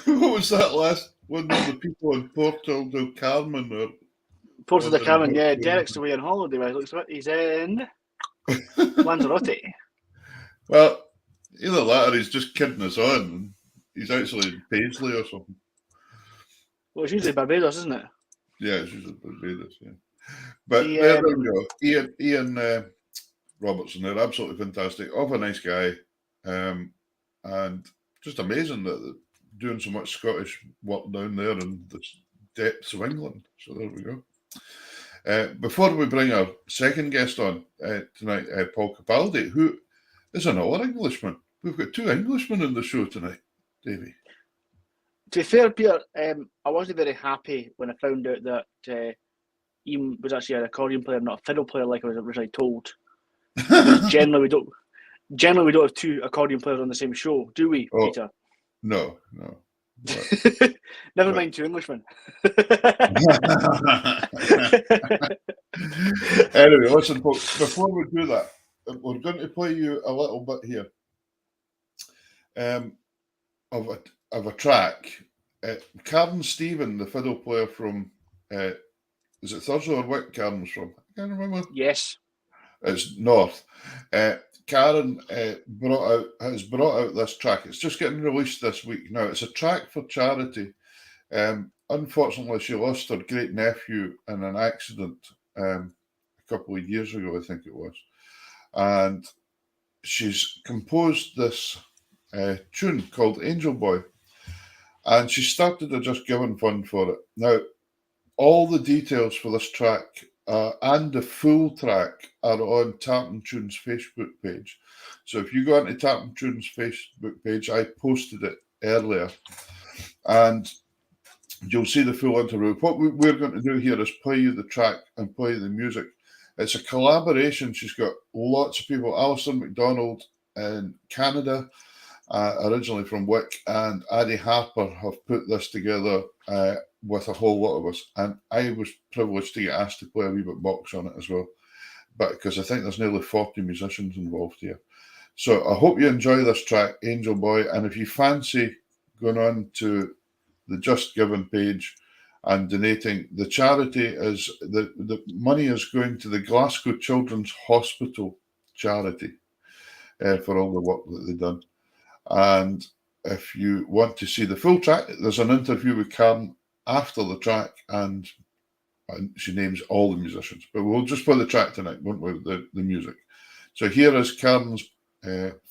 What was that last one of the people in Porto do Carmen or Porto de Carmen, yeah. Derek's away on holiday. Right? Looks like he's in Lanzarote. Well, either that or he's just kidding us on. And he's actually in Paisley or something. Well, it's usually Barbados, isn't it? Yeah, it's usually Barbados, yeah. But there we go. Ian Robertson, they're absolutely fantastic. Of a nice guy. And just amazing that they're doing so much Scottish work down there in the depths of England. So there we go. Before we bring our second guest on tonight, Paul Capaldi, who is another Englishman. We've got 2 Englishmen in the show tonight, Davey. To be fair, Peter, I wasn't very happy when I found out that Ian was actually an accordion player, not a fiddle player, like I was originally told. Generally, we don't have 2 accordion players on the same show, do we, Peter? No. Never mind 2 Englishmen. Anyway, listen, folks, before we do that, we're going to play you a little bit here of a track. Karen Stephen, the fiddle player from, is it Thurso or Wick Karen's from? I can't remember. Yes. It's North. Karen has brought out this track. It's just getting released this week. Now, it's a track for charity. Unfortunately, she lost her great nephew in an accident a couple of years ago, I think it was. And she's composed this tune called Angel Boy. And she started to just giving fund for it. Now, all the details for this track and the full track are on Tartan Tunes' Facebook page. So if you go onto Tartan Tunes' Facebook page, I posted it earlier. And you'll see the full interview. What we're going to do here is play you the track and play the music. It's a collaboration. She's got lots of people. Alison McDonald in Canada, originally from Wick, and Addie Harper have put this together with a whole lot of us. And I was privileged to get asked to play a wee bit box on it as well, but because I think there's nearly 40 musicians involved here. So I hope you enjoy this track, Angel Boy. And if you fancy going on to the Just Giving page and donating, the charity is, the money is going to the Glasgow Children's Hospital charity for all the work that they've done. And if you want to see the full track, there's an interview with Karen after the track, and she names all the musicians. But we'll just play the track tonight, won't we, the music. So here is Karen's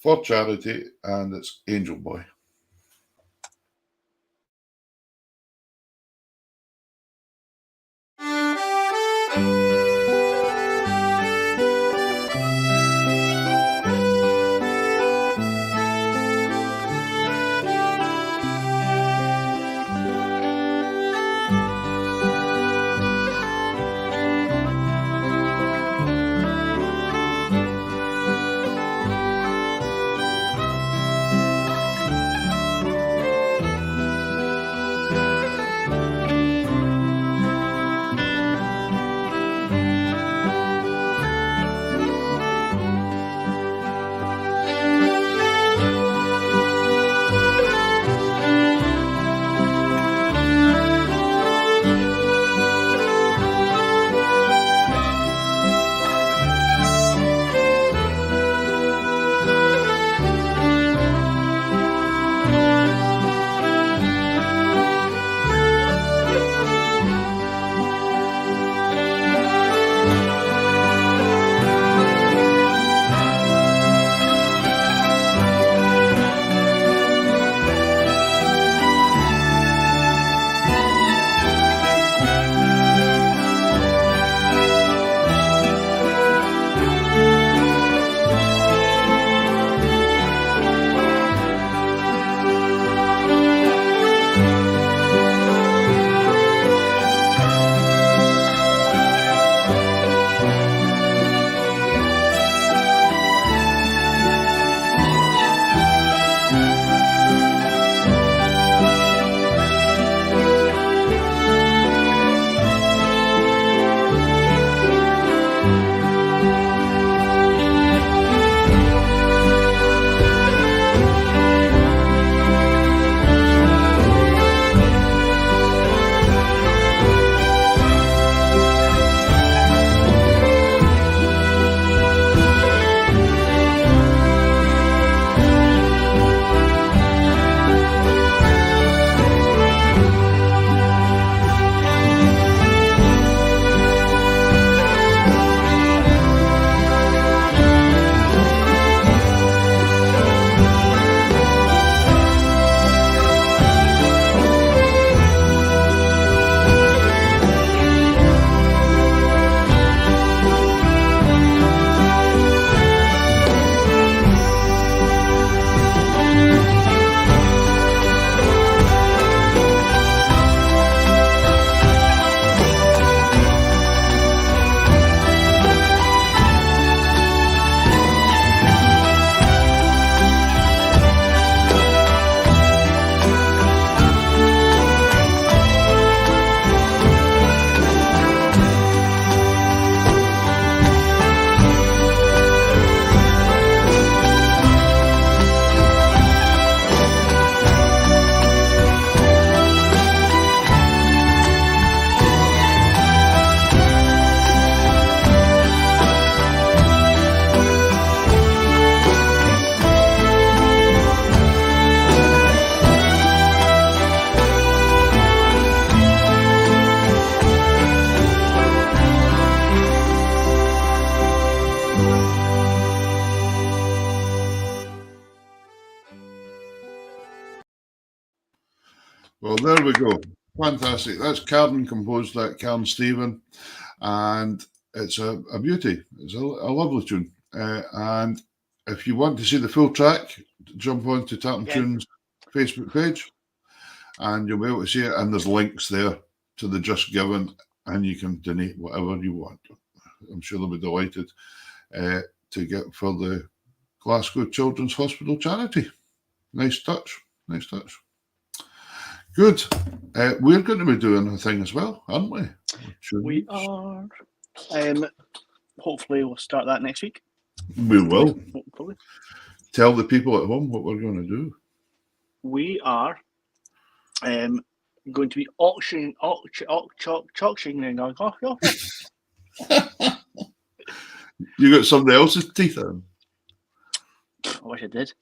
for charity, and it's Angel Boy. Well, there we go. Fantastic. That's Karen composed that, Karen Stephen, and it's a beauty. It's a lovely tune. And if you want to see the full track, jump on to Tartan Tunes Facebook page, and you'll be able to see it. And there's links there to the Just Giving, and you can donate whatever you want. I'm sure they'll be delighted to get for the Glasgow Children's Hospital charity. Nice touch. Nice touch. Good. We're going to be doing a thing as well, aren't we? We are. Hopefully, we'll start that next week. We will. Hopefully. Tell the people at home what we're going to do. We are going to be auctioning. You got somebody else's teeth in. I wish I did.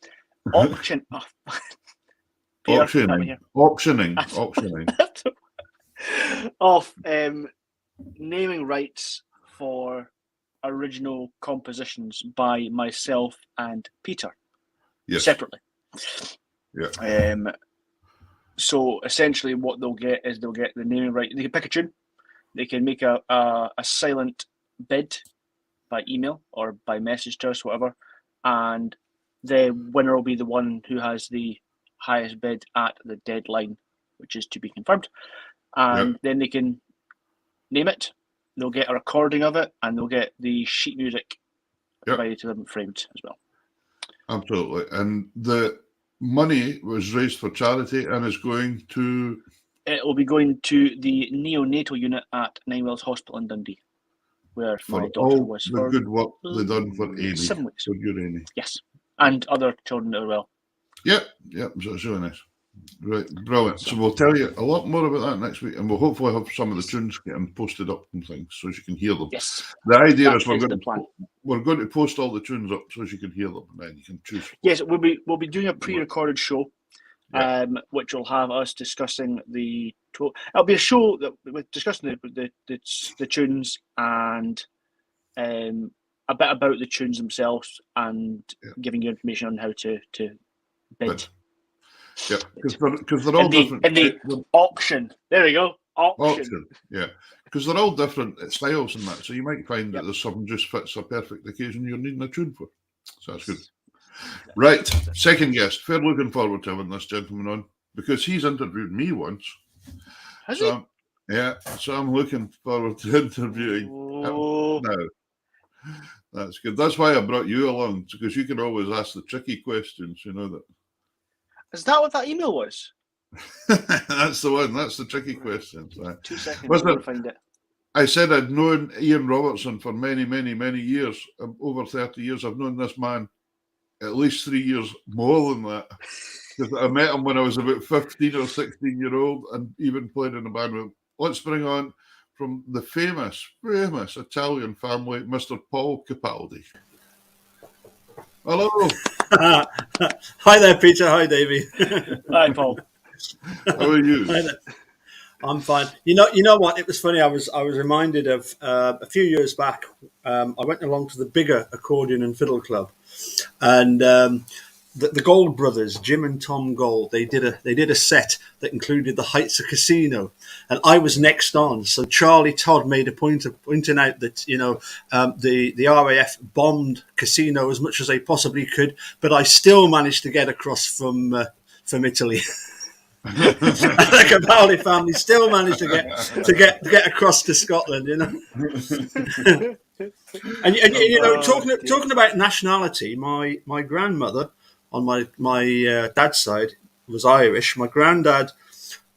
Auctioning. Auctioning of naming rights for original compositions by myself and Peter. Yes. Separately. Yeah. So essentially what they'll get is they'll get the naming right. They can pick a tune. They can make a silent bid by email or by message to us, whatever. And the winner will be the one who has the highest bid at the deadline, which is to be confirmed. And then they can name it. They'll get a recording of it, and they'll get the sheet music provided to them framed as well. Absolutely. And the money was raised for charity and is going to... It will be going to the neonatal unit at Ninewells Hospital in Dundee, where my daughter was for the good work they've done for Amy. 7 weeks. For your Amy. Yes. And other children as well. Yep. So it's really nice. Right, brilliant. So we'll tell you a lot more about that next week, and we'll hopefully have some of the tunes getting posted up and things so you can hear them. Yes. The idea is we're going to post all the tunes up so you can hear them, and then you can choose. Yes, we'll be doing a pre-recorded show, which will have us discussing the. It'll be a show that we're discussing the tunes and a bit about the tunes themselves and giving you information on how to bid. Yeah, because they're all different. In the auction. There we go. Auction. Yeah, because they're all different styles and that. So you might find that there's something just fits a perfect occasion you're needing a tune for. So that's good. Right, second guest. Fair looking forward to having this gentleman on because he's interviewed me once. Has he? So I'm looking forward to interviewing him now. That's good. That's why I brought you along, because you can always ask the tricky questions, you know that. Is that what that email was? That's the one. That's the tricky question. 2 seconds. I'm going to find it. I said I'd known Ian Robertson for many, many, many years. Over 30 years. I've known this man at least 3 years more than that. Because I met him when I was about 15 or 16-year-old and even played in a band with him. Let's bring on from the famous Italian family, Mr. Paul Capaldi. Hello. Hi there, Peter. Hi, Davey. Hi, Paul. How are you? Hi there. I'm fine. You know what? It was funny. I was reminded of a few years back. I went along to the bigger accordion and fiddle club, and the Gold brothers, Jim and Tom Gold, they did a set that included the Heights of Casino, and I was next on. So Charlie Todd made a point of pointing out that the RAF bombed Casino as much as they possibly could, but I still managed to get across from Italy. The Capaldi family still managed to get across to Scotland, you know. and you know, talking about nationality, my grandmother on my dad's side was Irish. My granddad,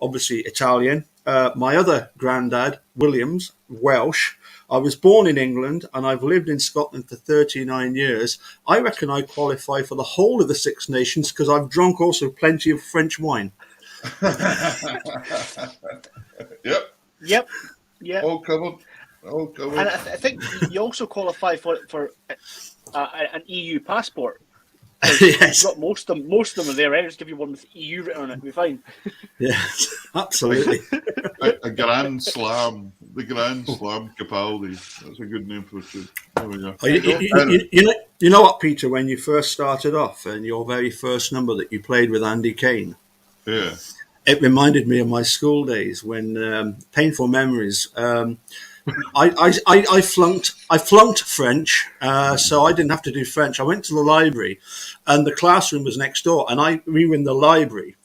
obviously Italian. My other granddad, Williams, Welsh. I was born in England and I've lived in Scotland for 39 years. I reckon I qualify for the whole of the Six Nations because I've drunk also plenty of French wine. Yep. All covered. And I think you also qualify for an EU passport. Yes, you've got most of them are there. I'll just give you one with EU written on it. It'll be fine. Yes, absolutely. a Grand Slam, the Grand Slam Capaldi. That's a good name for it. There we go. You know what, Peter? When you first started off and your very first number that you played with Andy Kane, it reminded me of my school days when painful memories. I flunked French, so I didn't have to do French. I went to the library, and the classroom was next door, and we were in the library,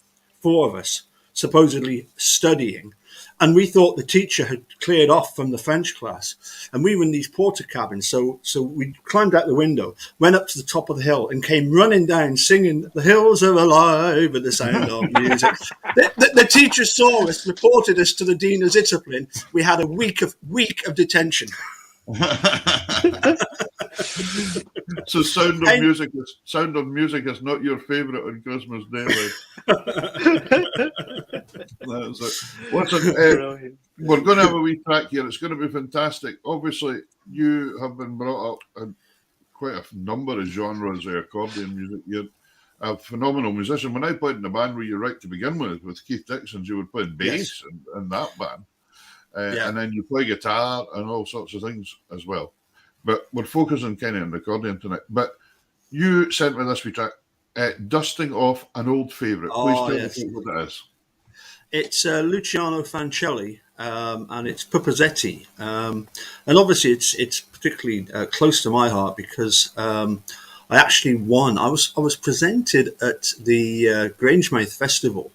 4 of us. supposedly studying. And we thought the teacher had cleared off from the French class. And we were in these porter cabins. So we climbed out the window, went up to the top of the hill, and came running down singing, "The hills are alive with the sound of music." The teacher saw us, reported us to the Dean of Discipline. We had a week of detention. So Sound of Music is not your favourite on Christmas Day, That's it. Listen, we're going to have a wee track here. It's going to be fantastic. Obviously, you have been brought up in quite a number of genres of accordion music. You're a phenomenal musician. When I played in the band where you're right to begin with Keith Dixon, you were playing bass in that band. And then you play guitar and all sorts of things as well. But we're focusing kind of on the accordion tonight. But you sent me this wee track, Dusting Off an Old Favourite. Please tell me what it is. It's Luciano Fancelli, and it's Pupazetti. And obviously it's particularly close to my heart because I actually won. I was presented at the Grangemouth Festival.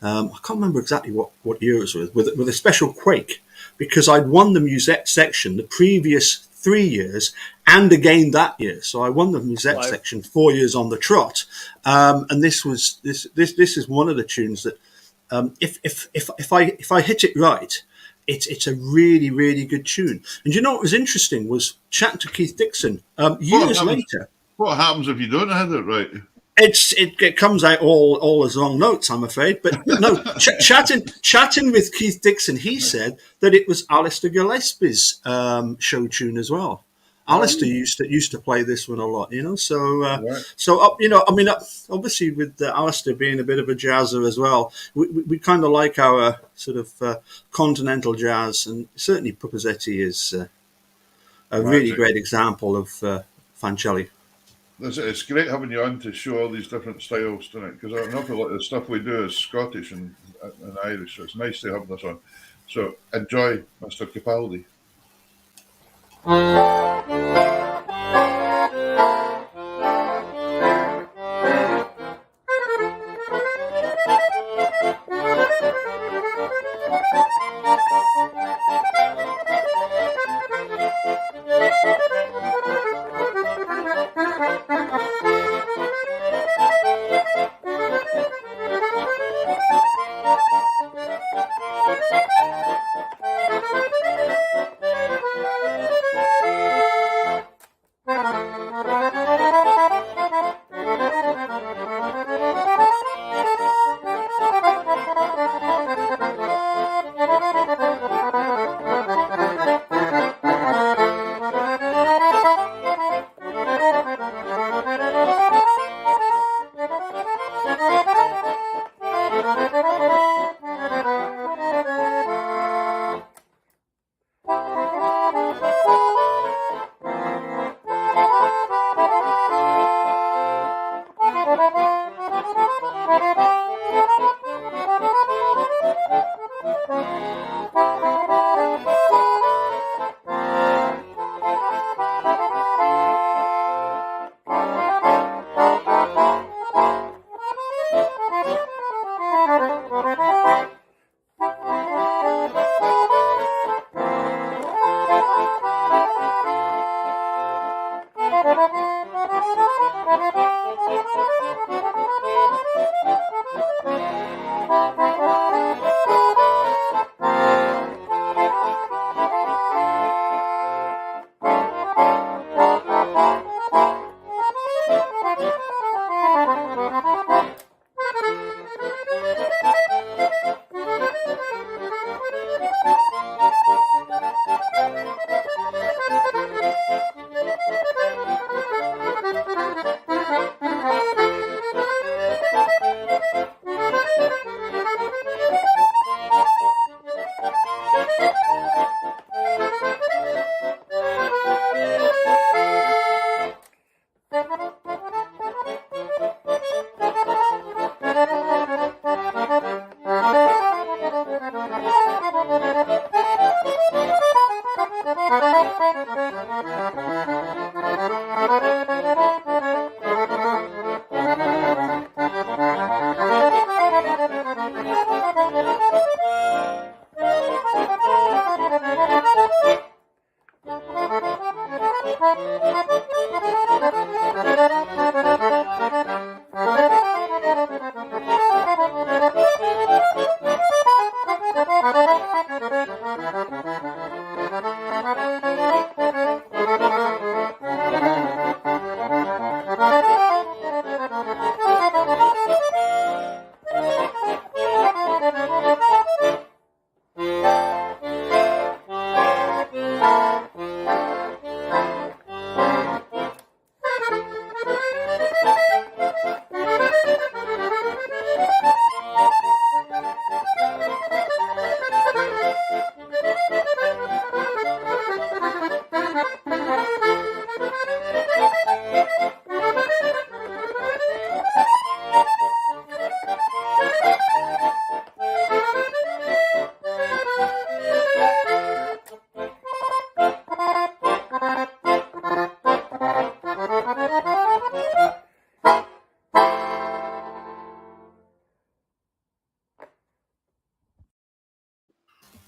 I can't remember exactly what year it was with a special quake, because I'd won the musette section the previous 3 years and again that year. So I won the musette section 4 years on the trot. And this is one of the tunes that if I hit it right, it's a really, really good tune. And you know what was interesting was chatting to Keith Dixon years later. What happens if you don't hit it right? It comes out all as wrong notes, I'm afraid. But no, chatting with Keith Dixon, he said that it was Alistair Gillespie's show tune as well. Alistair used to play this one a lot, you know. Obviously with Alistair being a bit of a jazzer as well, we kind of like our sort of continental jazz, and certainly Pupazetti is a really great example of Fancelli. It's great having you on to show all these different styles tonight, because an awful lot of the stuff we do is Scottish and Irish, so it's nice to have this on. So enjoy, Mr. Capaldi.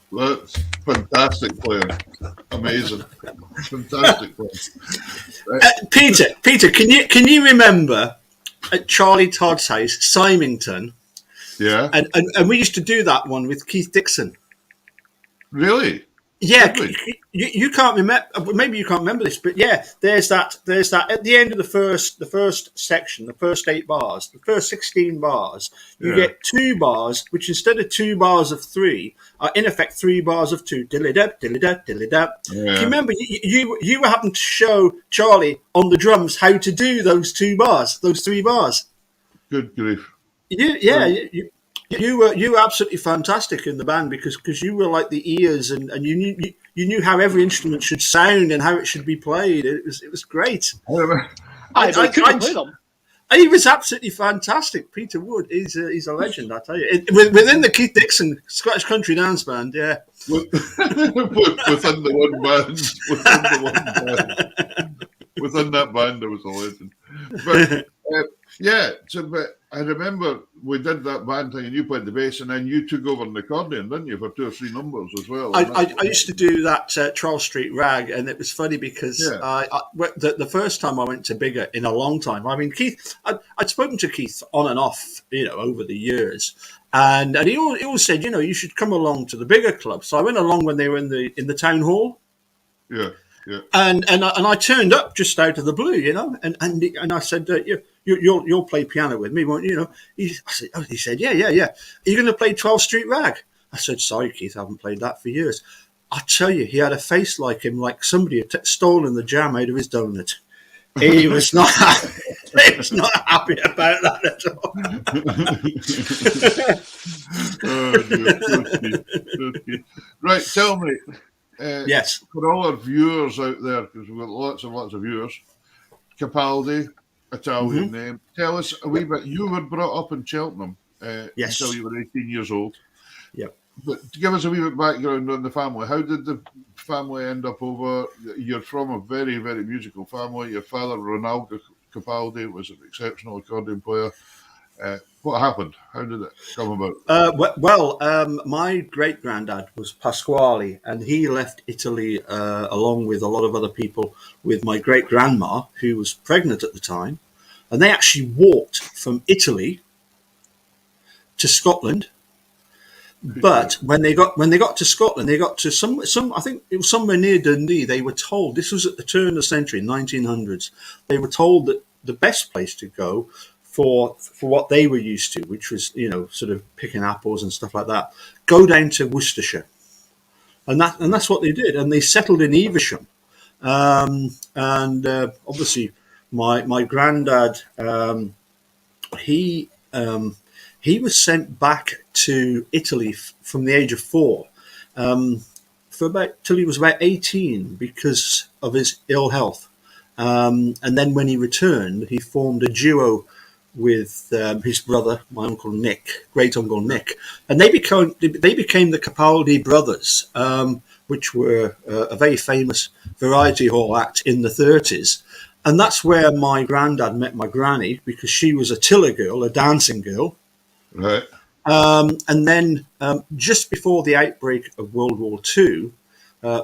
That's fantastic playing. Amazing. Fantastic playing. Peter, can you remember at Charlie Todd's house, Symington? Yeah. And we used to do that one with Keith Dixon. Really? Yeah, you can't remember. Maybe you can't remember this, but yeah, there's that at the end of the first section, the first 8 bars, the first 16 bars, you get 2 bars, which instead of 2 bars of 3, are in effect 3 bars of 2. Dilly-da, dilly-da, dilly-da. Do you remember you were having to show Charlie on the drums how to do those 2 bars, those 3 bars? Good grief! You were absolutely fantastic in the band because you were like the ears and you knew how every instrument should sound and how it should be played. It was great. I couldn't play them. He was absolutely fantastic. Peter Wood, he's a legend, I tell you. Within the Keith Dixon Scottish Country Dance Band, yeah. Within the one band. Within that band, there was a legend. But but I remember we did that band thing, and you played the bass, and then you took over an accordion, didn't you, for 2 or 3 numbers as well? I used to do that Charles Street Rag, and it was funny because the first time I went to Bigger in a long time. I mean, Keith, I'd spoken to Keith on and off, over the years, and he always said, you should come along to the Bigger club. So I went along when they were in the town hall. Yeah. Yeah. And I turned up just out of the blue, and I said, you'll play piano with me, won't you? He said, yeah. Are you going to play 12th Street Rag? I said, sorry, Keith, I haven't played that for years. I tell you, he had a face like somebody had stolen the jam out of his donut. He was not happy about that at all. Right, tell me. Yes. For all our viewers out there, because we've got lots of viewers, Capaldi, Italian name. Tell us a wee bit. You were brought up in Cheltenham until you were 18 years old. Yep. But give us a wee bit background on the family. How did the family end up over? You're from a very, very musical family. Your father, Ronaldo Capaldi, was an exceptional accordion player. What happened? How did it come about? My great-granddad was Pasquale, and he left Italy along with a lot of other people with my great-grandma, who was pregnant at the time. And they actually walked from Italy to Scotland. But when they got to Scotland, they got to some I think it was somewhere near Dundee. They were told, this was at the turn of the century, 1900s. They were told that the best place to go for what they were used to, which was, sort of picking apples and stuff like that, go down to Worcestershire. And that's what they did. And they settled in Evesham. Obviously my granddad, he was sent back to Italy from the age of 4 till he was about 18 because of his ill health. And then when he returned, he formed a duo with his brother, my uncle Nick, great uncle Nick, and they became the Capaldi brothers, which were a very famous variety hall act in the 30s, and that's where my granddad met my granny because she was a tiller girl, a dancing girl, right. And then just before the outbreak of World War II,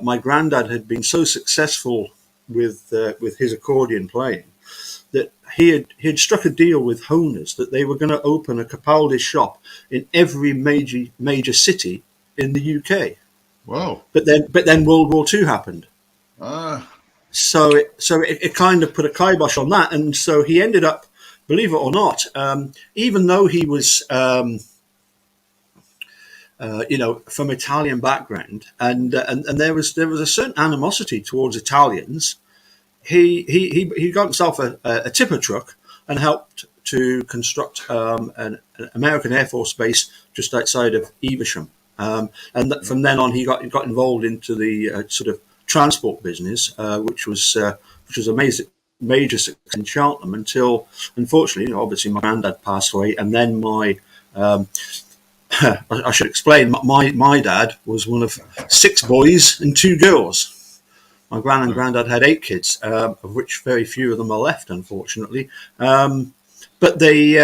my granddad had been so successful with his accordion playing, that he had struck a deal with Honers that they were going to open a Capaldi shop in every major city in the UK. Wow. But then World War II happened. So it kind of put a kibosh on that, and so he ended up, believe it or not, even though he was from Italian background, and there was a certain animosity towards Italians. He got himself a tipper truck and helped to construct an American Air Force base just outside of Evesham. From then on, he got involved into the sort of transport business, which was a major success in Cheltenham until, unfortunately, obviously my granddad passed away, and then my I should explain, my dad was one of 6 boys and 2 girls. My gran and granddad had 8 kids, of which very few of them are left, unfortunately. But they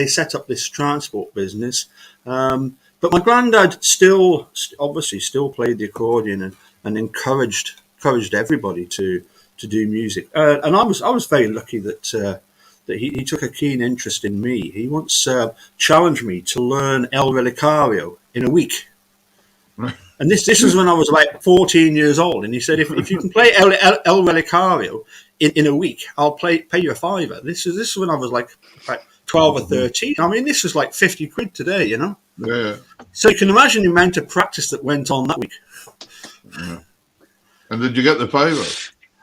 set up this transport business. But my granddad still played the accordion and encouraged everybody to do music. And I was very lucky that he took a keen interest in me. He once challenged me to learn El Relicario in a week. And this was when I was about 14 years old. And he said, if you can play El Relicario in a week, I'll pay you a fiver. This is when I was like about 12 or 13. I mean, this was like 50 quid today, you know? Yeah. So you can imagine the amount of practice that went on that week. Yeah. And did you get the fiver?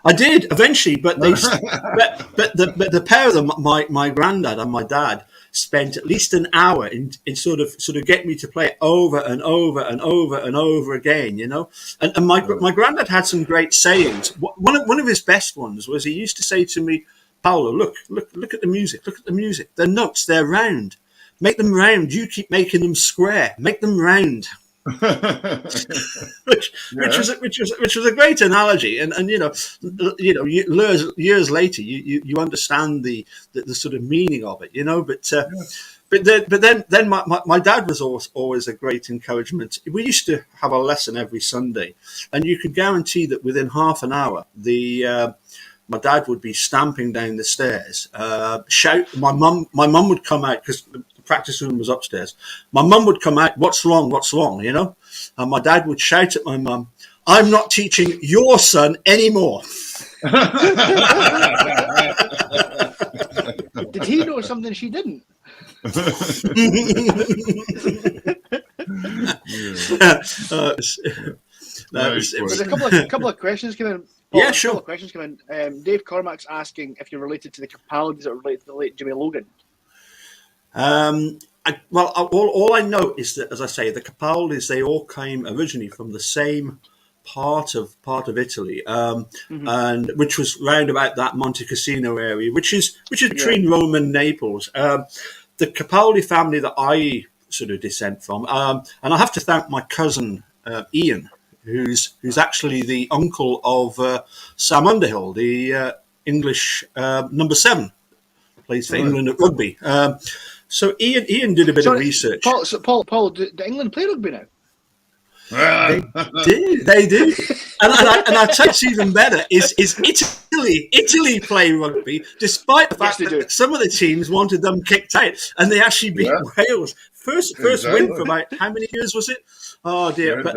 I did eventually, but the pair of them, my granddad and my dad, spent at least an hour in sort of getting me to play it over and over and over and over again, you know. And my granddad had some great sayings. One of his best ones was he used to say to me, "Paolo, look at the music. Look at the music. The notes, they're round. Make them round. You keep making them square. Make them round." which was a great analogy, and years later you understand the sort of meaning of it, you know. But then my dad was always a great encouragement. We used to have a lesson every Sunday, and you could guarantee that within half an hour my dad would be stamping down the stairs, shout. My mum would come out because the practice room was upstairs. My mum would come out, what's wrong, you know? And my dad would shout at my mum, "I'm not teaching your son anymore." Did he know something she didn't? There's a couple of questions coming. Yeah, sure. A couple of questions coming. Dave Cormack's asking if you're related to the Capaldis or related to the late Jimmy Logan. All I know is that, as I say, the Capaldis, they all came originally from the same part of Italy, and which was round about that Monte Cassino area, which is between Rome and Naples. The Capaldi family that I sort of descend from, and I have to thank my cousin Ian, who's actually the uncle of Sam Underhill, the English number 7, plays for England at rugby. So Ian did a bit of research. Paul, do England play rugby now? They do. And I tell you what's even better is Italy play rugby, despite the fact that some of the teams wanted them kicked out, and they actually beat Wales. First win for about, how many years was it? Oh dear! But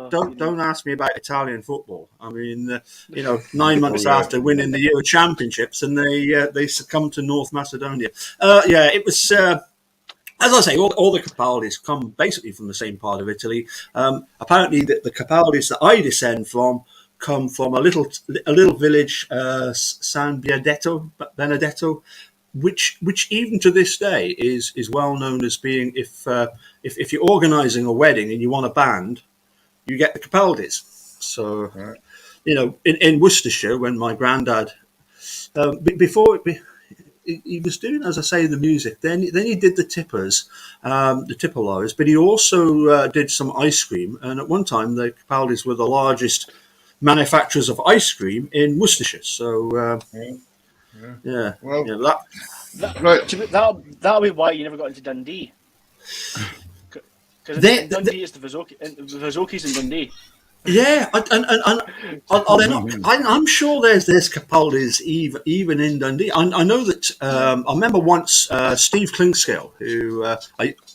don't ask me about Italian football. I mean, 9 months after winning the Euro Championships, and they succumbed to North Macedonia. It was. As I say, all the Capaldis come basically from the same part of Italy. Apparently, the Capaldis that I descend from come from a little village, San Benedetto, which even to this day is well known as being, if you're organising a wedding and you want a band, you get the Capaldis. So, in Worcestershire, when my granddad before. He was doing, as I say, the music. Then he did the tippers, the tipper lorries, but he also did some ice cream. And at one time, the Capaldis were the largest manufacturers of ice cream in Worcestershire. So, that'll be why you never got into Dundee. Because Dundee is the Vizokis in Dundee. Yeah, I'm sure there's Capaldi's even in Dundee. I know that I remember once Steve Klingscale, who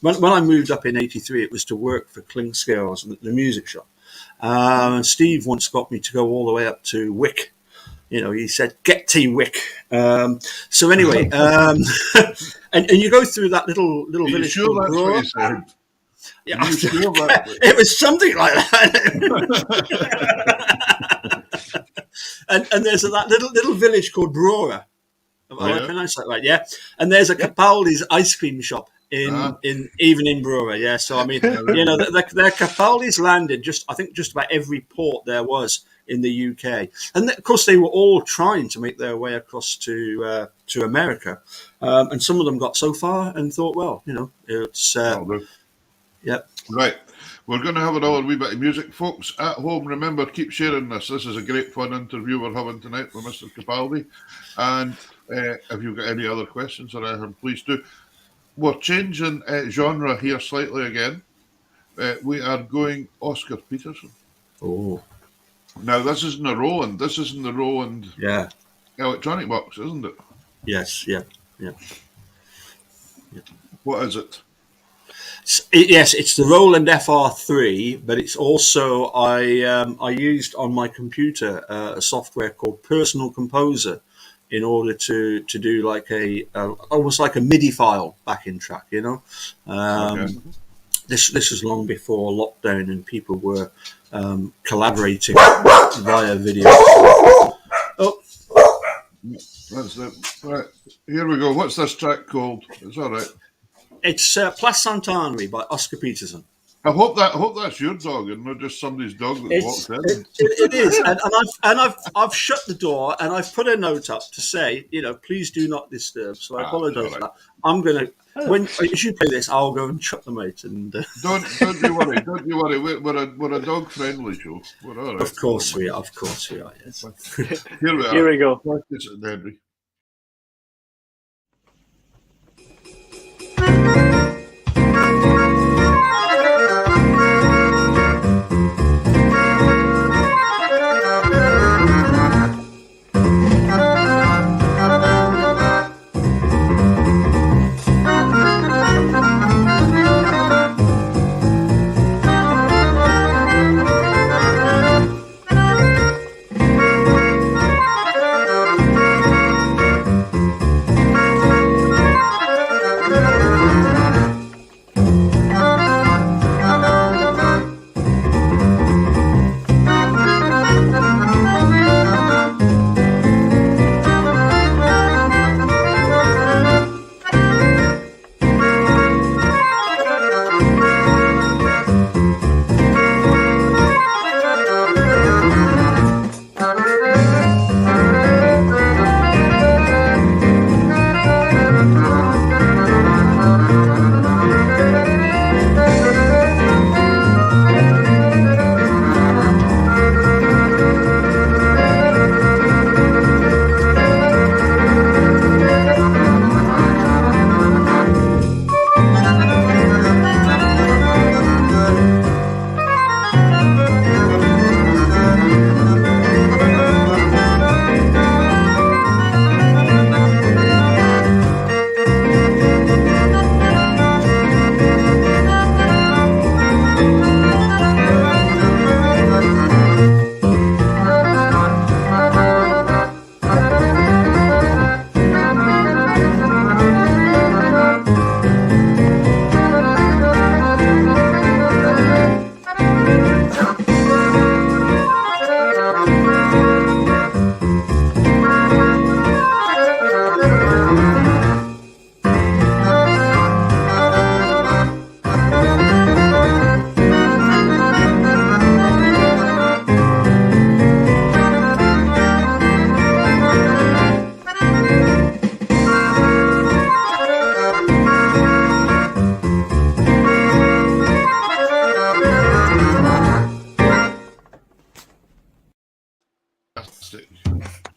when I moved up in '83, it was to work for Klingscale's, the music shop. And Steve once got me to go all the way up to Wick. He said, "Get to Wick." So anyway, and you go through that little village sure called that's Brora. what he said? Yeah, Sure that... it was something like that. and there's that little village called Brora. Have I pronounced that right? Yeah. And there's a Capaldi's ice cream shop in Brora. Yeah. So I mean, their Capaldi's landed I think just about every port there was in the UK, and of course they were all trying to make their way across to America, and some of them got so far and thought, well, it's yeah. Right. We're going to have another wee bit of music, folks. At home, remember, keep sharing this. This is a great fun interview we're having tonight with Mr. Capaldi. And if you've got any other questions or anything, please do. We're changing genre here slightly again. We are going Oscar Peterson. Oh. Now, this isn't the Roland. This isn't the Roland electronic box, isn't it? Yes, yeah. What is it? Yes, it's the Roland FR3, but it's also I used on my computer a software called Personal Composer in order to do like almost like a MIDI file backing track. This was long before lockdown and people were collaborating via video. Oh, that's it. Right, here we go. What's this track called? It's all right. It's Place Saint-Henri by Oscar Peterson. I hope that's your dog and not just somebody's dog that walked in. It is, and I've shut the door and I've put a note up to say, please do not disturb. So I apologise for that. I'm gonna as you play this, I'll go and shut them out. And don't you worry, don't you worry. We're a dog friendly show. We're all right. Of course we are. Yes. Here we are. Here we go. Practice it, Henry.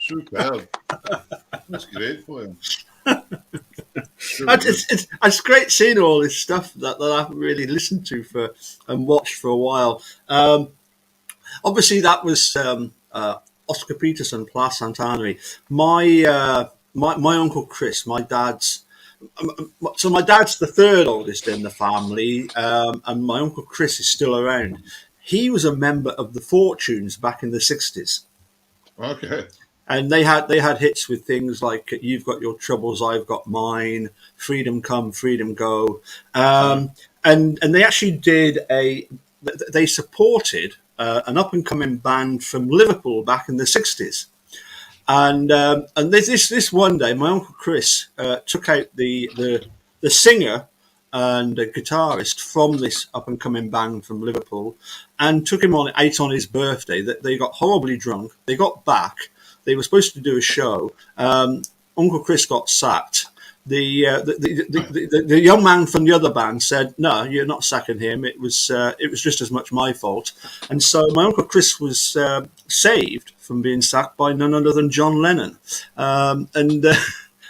Superb. That's great for him. It's great seeing all this stuff that I haven't really listened to and watched for a while. obviously that was Oscar Peterson, Plas Santana. My uncle Chris, my dad's. So my dad's the third oldest in the family, and my uncle Chris is still around. He was a member of the Fortunes back in the 60s. Okay. And they had hits with things like "You've Got Your Troubles, I've Got Mine," "Freedom Come, Freedom Go," and they actually they supported an up and coming band from Liverpool back in the 60s. And this one day, my uncle Chris took out the singer and a guitarist from this up and coming band from Liverpool, and took him out on his birthday. They got horribly drunk. They got back. They were supposed to do a show. Uncle Chris got sacked. The young man from the other band said, "No, you're not sacking him. It was just as much my fault." And so my uncle Chris was saved from being sacked by none other than John Lennon. And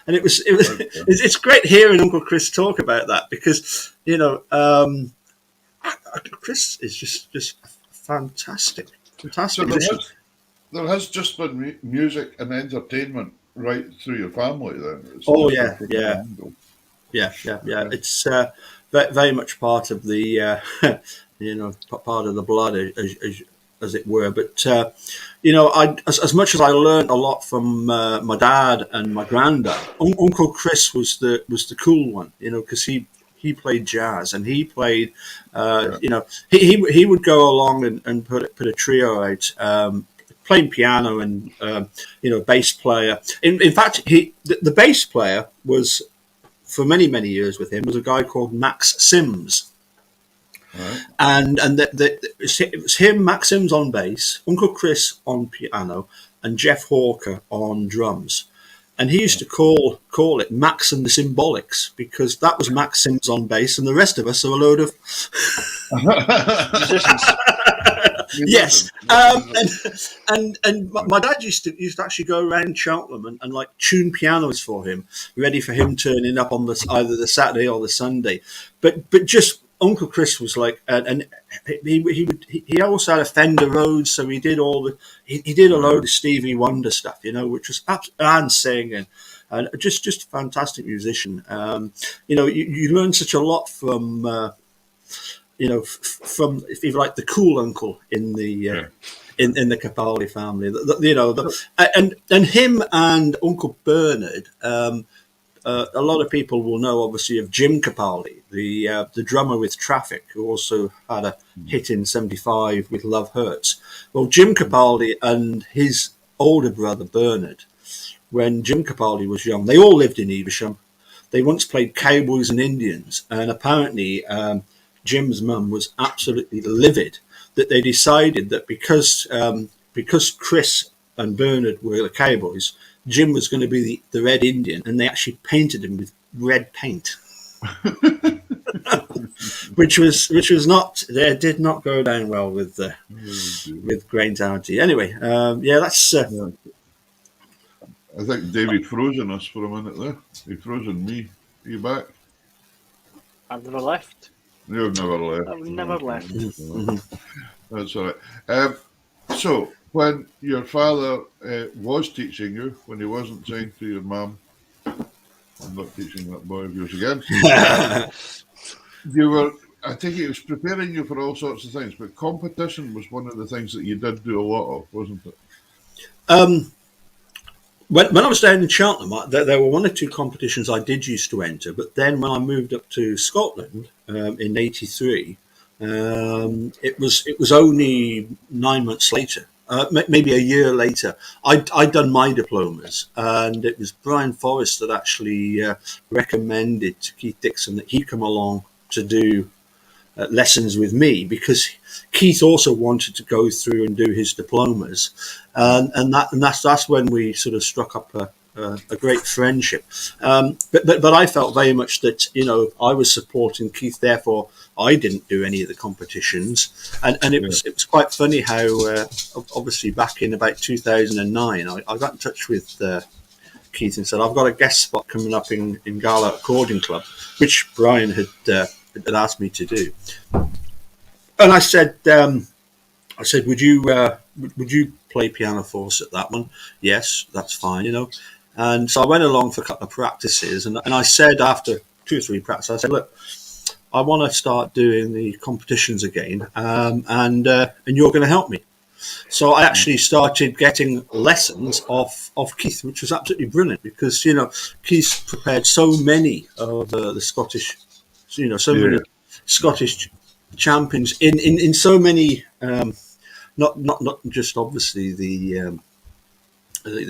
it's great hearing Uncle Chris talk about that, because Chris is just fantastic. So there has just been music and entertainment right through your family then. It's Yeah. It's very much part of the part of the blood, as it were. But as much as I learned a lot from my dad and my granddad, Uncle Chris was the cool one, because he played jazz, and he played, he would go along and put a trio out. Playing piano and bass player. In fact, the bass player was, for many years with him, was a guy called Max Sims. Right. And it was him, Max Sims on bass, Uncle Chris on piano, and Jeff Hawker on drums. And he used to call it Max and the Symbolics, because that was Max Sims on bass, and the rest of us are a load of musicians. Yes, and my dad used to actually go around Cheltenham and like tune pianos for him, ready for him turning up on either the Saturday or the Sunday. But just Uncle Chris was like, and he also had a Fender Rhodes, so he did he did a load of Stevie Wonder stuff, which was and singing, and just a fantastic musician. You learn such a lot from. From, if you like, the cool uncle in the in the Capaldi family, and him and Uncle Bernard. A lot of people will know, obviously, of Jim Capaldi, the drummer with Traffic, who also had a hit in '75 with Love Hurts. Well, Jim Capaldi and his older brother Bernard, when Jim Capaldi was young, they all lived in Evesham. They once played Cowboys and Indians, and apparently Jim's mum was absolutely livid that they decided that because Chris and Bernard were the Cowboys, Jim was going to be the Red Indian, and they actually painted him with red paint, which did not go down well with Grange Auntie. Anyway, that's. I think David frozen us for a minute there. He frozen me. Are you back? I've never left. You've never left. I've never left. That's all right. So, when your father was teaching you, when he wasn't saying to your mum, "I'm not teaching that boy of yours again," I think he was preparing you for all sorts of things, but competition was one of the things that you did do a lot of, wasn't it? When I was down in Cheltenham, there were one or two competitions I did used to enter, but then when I moved up to Scotland in '83, it was only 9 months later, maybe a year later, I'd done my diplomas, and it was Brian Forrest that actually recommended to Keith Dixon that he come along to do lessons with me, because Keith also wanted to go through and do his diplomas, and that's when we sort of struck up a great friendship. But I felt very much that I was supporting Keith, therefore I didn't do any of the competitions, and it was quite funny how obviously back in about 2009 I got in touch with Keith and said, "I've got a guest spot coming up in Gala Accordion Club," which Brian had asked me to do. And I said, I said, would you play piano for us at that one? Yes, that's fine, you know. And so I went along for a couple of practices, and I said after 2 or 3 practices, I said, look, I want to start doing the competitions again, and you're going to help me. So I actually started getting lessons off Keith, which was absolutely brilliant because, you know, Keith prepared so many of the Scottish, you know, so many Scottish champions in so many, not just obviously the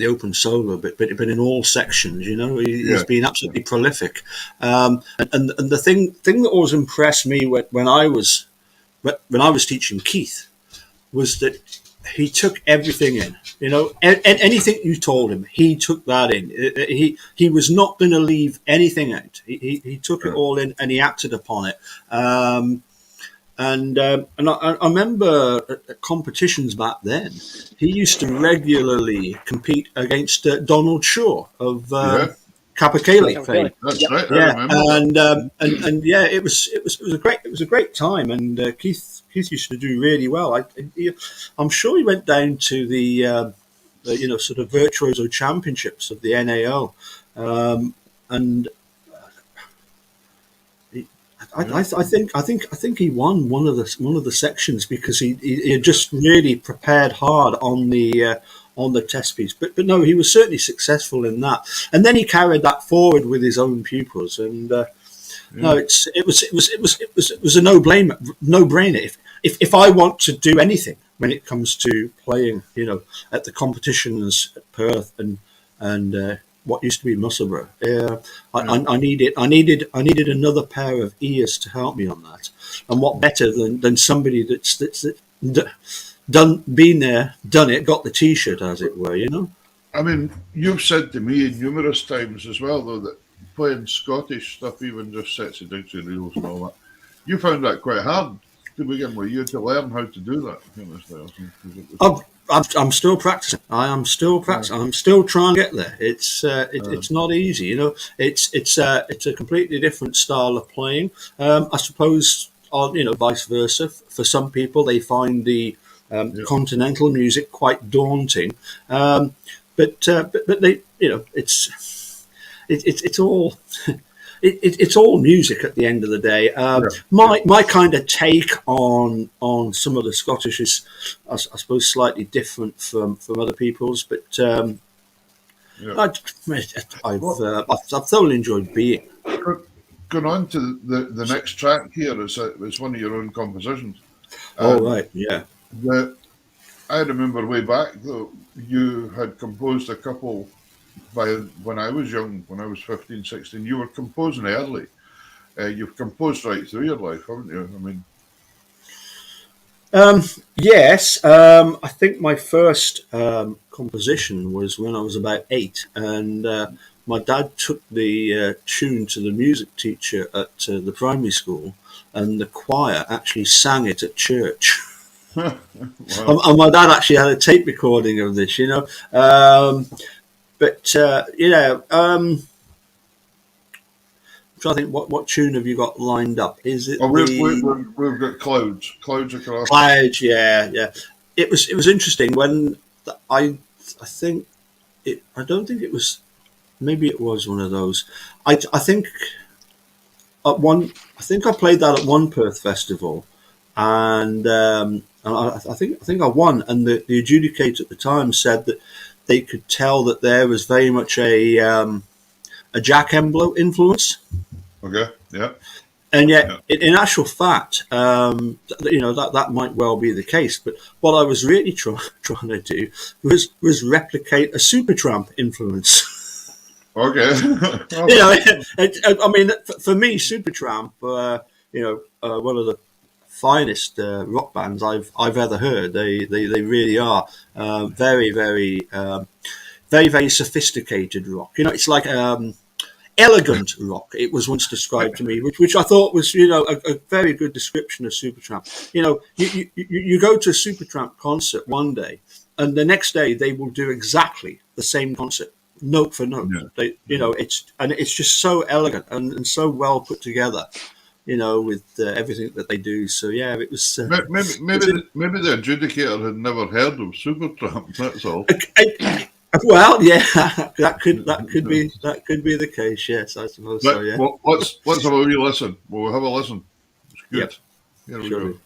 open solo, but in all sections, you know, he's been absolutely prolific. And the thing that always impressed me when I was teaching Keith was that he took everything in. You know, anything you told him, he took that in. He was not going to leave anything out. He took it all in and he acted upon it. And I remember at competitions back then, he used to regularly compete against Donald Shaw of Capacali fame. That's right. Yeah, and yeah, it was a great time, and Keith used to do really well. I'm sure he went down to the you know, sort of virtuoso championships of the NAO, and I think he won one of the sections because he had just really prepared hard on the test piece. But no, he was certainly successful in that, and then he carried that forward with his own pupils. And no, it was a no brainer. If I want to do anything when it comes to playing, you know, at the competitions at Perth and what used to be Musselburgh, I needed another pair of ears to help me on that. And what better than somebody that's been there, done it, got the T-shirt, as it were, you know. I mean, you've said to me numerous times as well, though, that playing Scottish stuff, even just sets of Dixie reels and all that, you found that quite hard to begin with. You had to learn how to do that. I'm still practicing. I am still practicing. I'm still trying to get there. It's not easy, you know. It's a completely different style of playing. I suppose, you know, vice versa. For some people, they find the continental music quite daunting. But they, you know, it's all. It's all music at the end of the day. My kind of take on some of the Scottish is, I suppose, slightly different from other people's. But I've thoroughly enjoyed being. Going on to the next track here is one of your own compositions. Right, yeah. I remember way back though, you had composed a couple. When I was young, when I was 15, 16, you were composing early. You've composed right through your life, haven't you? I mean, yes. I think my first composition was when I was about 8, and my dad took the tune to the music teacher at the primary school, and the choir actually sang it at church. wow. And my dad actually had a tape recording of this, you know. But you know, I'm trying to think what tune have you got lined up? Is it? We've got clouds across. Clouds, yeah. It was interesting when I think it. I don't think it was. Maybe it was one of those. I think at one. I think I played that at one Perth festival, and I think I won. And the adjudicator at the time said that they could tell that there was very much a Jack Emblo influence. Okay, yeah. And yet, in actual fact, you know, that might well be the case. But what I was really trying to do was replicate a Supertramp influence. Okay. You know, I mean, for me, Supertramp, you know, one of the finest rock bands I've ever heard. They really are very, very, very, very sophisticated rock. You know, it's like elegant rock. It was once described to me, which I thought was, you know, a very good description of Supertramp. You know, you go to a Supertramp concert one day, and the next day they will do exactly the same concert, note for note. Yeah. You know, it's just so elegant and so well put together with everything that they do. So yeah, it was. Maybe the adjudicator had never heard of Supertramp. That's all. Well, yeah, that could be the case. Yes, I suppose so. Yeah. Well, let's have a wee listen. We'll have a listen. It's good. Yep. Here we Surely. go.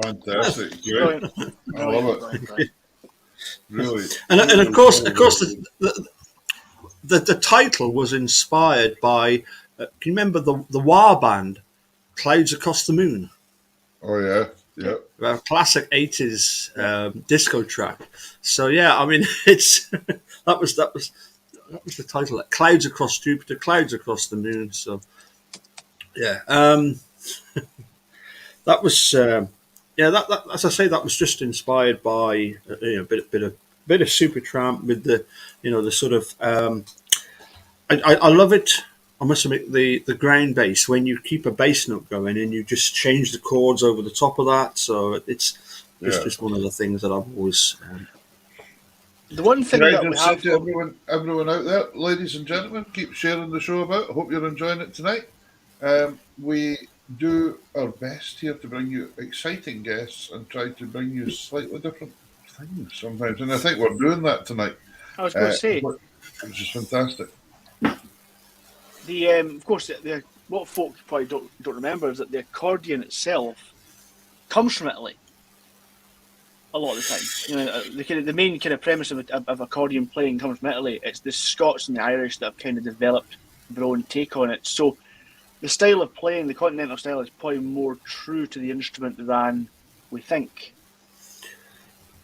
Fantastic, great. I love it. Really. And of course, the title was inspired by. Can you remember the Wah band, Clouds Across the Moon? Oh yeah, yeah. A classic '80s disco track. So yeah, I mean, it's that was the title. Clouds Across Jupiter, Clouds Across the Moon. So yeah, that was. That as I say, that was just inspired by a bit of Supertramp with the the sort of. I love it. I must admit the ground bass when you keep a bass note going and you just change the chords over the top of that. So it's just one of the things that I've always. The one thing Can that I we just have say to everyone out there, ladies and gentlemen, keep sharing the show about. I hope you're enjoying it tonight. We do our best here to bring you exciting guests and try to bring you slightly different things sometimes. And I think we're doing that tonight. I was going to say, which is fantastic. Of course, what folk probably don't remember is that the accordion itself comes from Italy. a lot of the time. You know, the main kind of premise of accordion playing comes from Italy. It's the Scots and the Irish that have kind of developed their own take on it. So the style of playing, the continental style, is probably more true to the instrument than we think.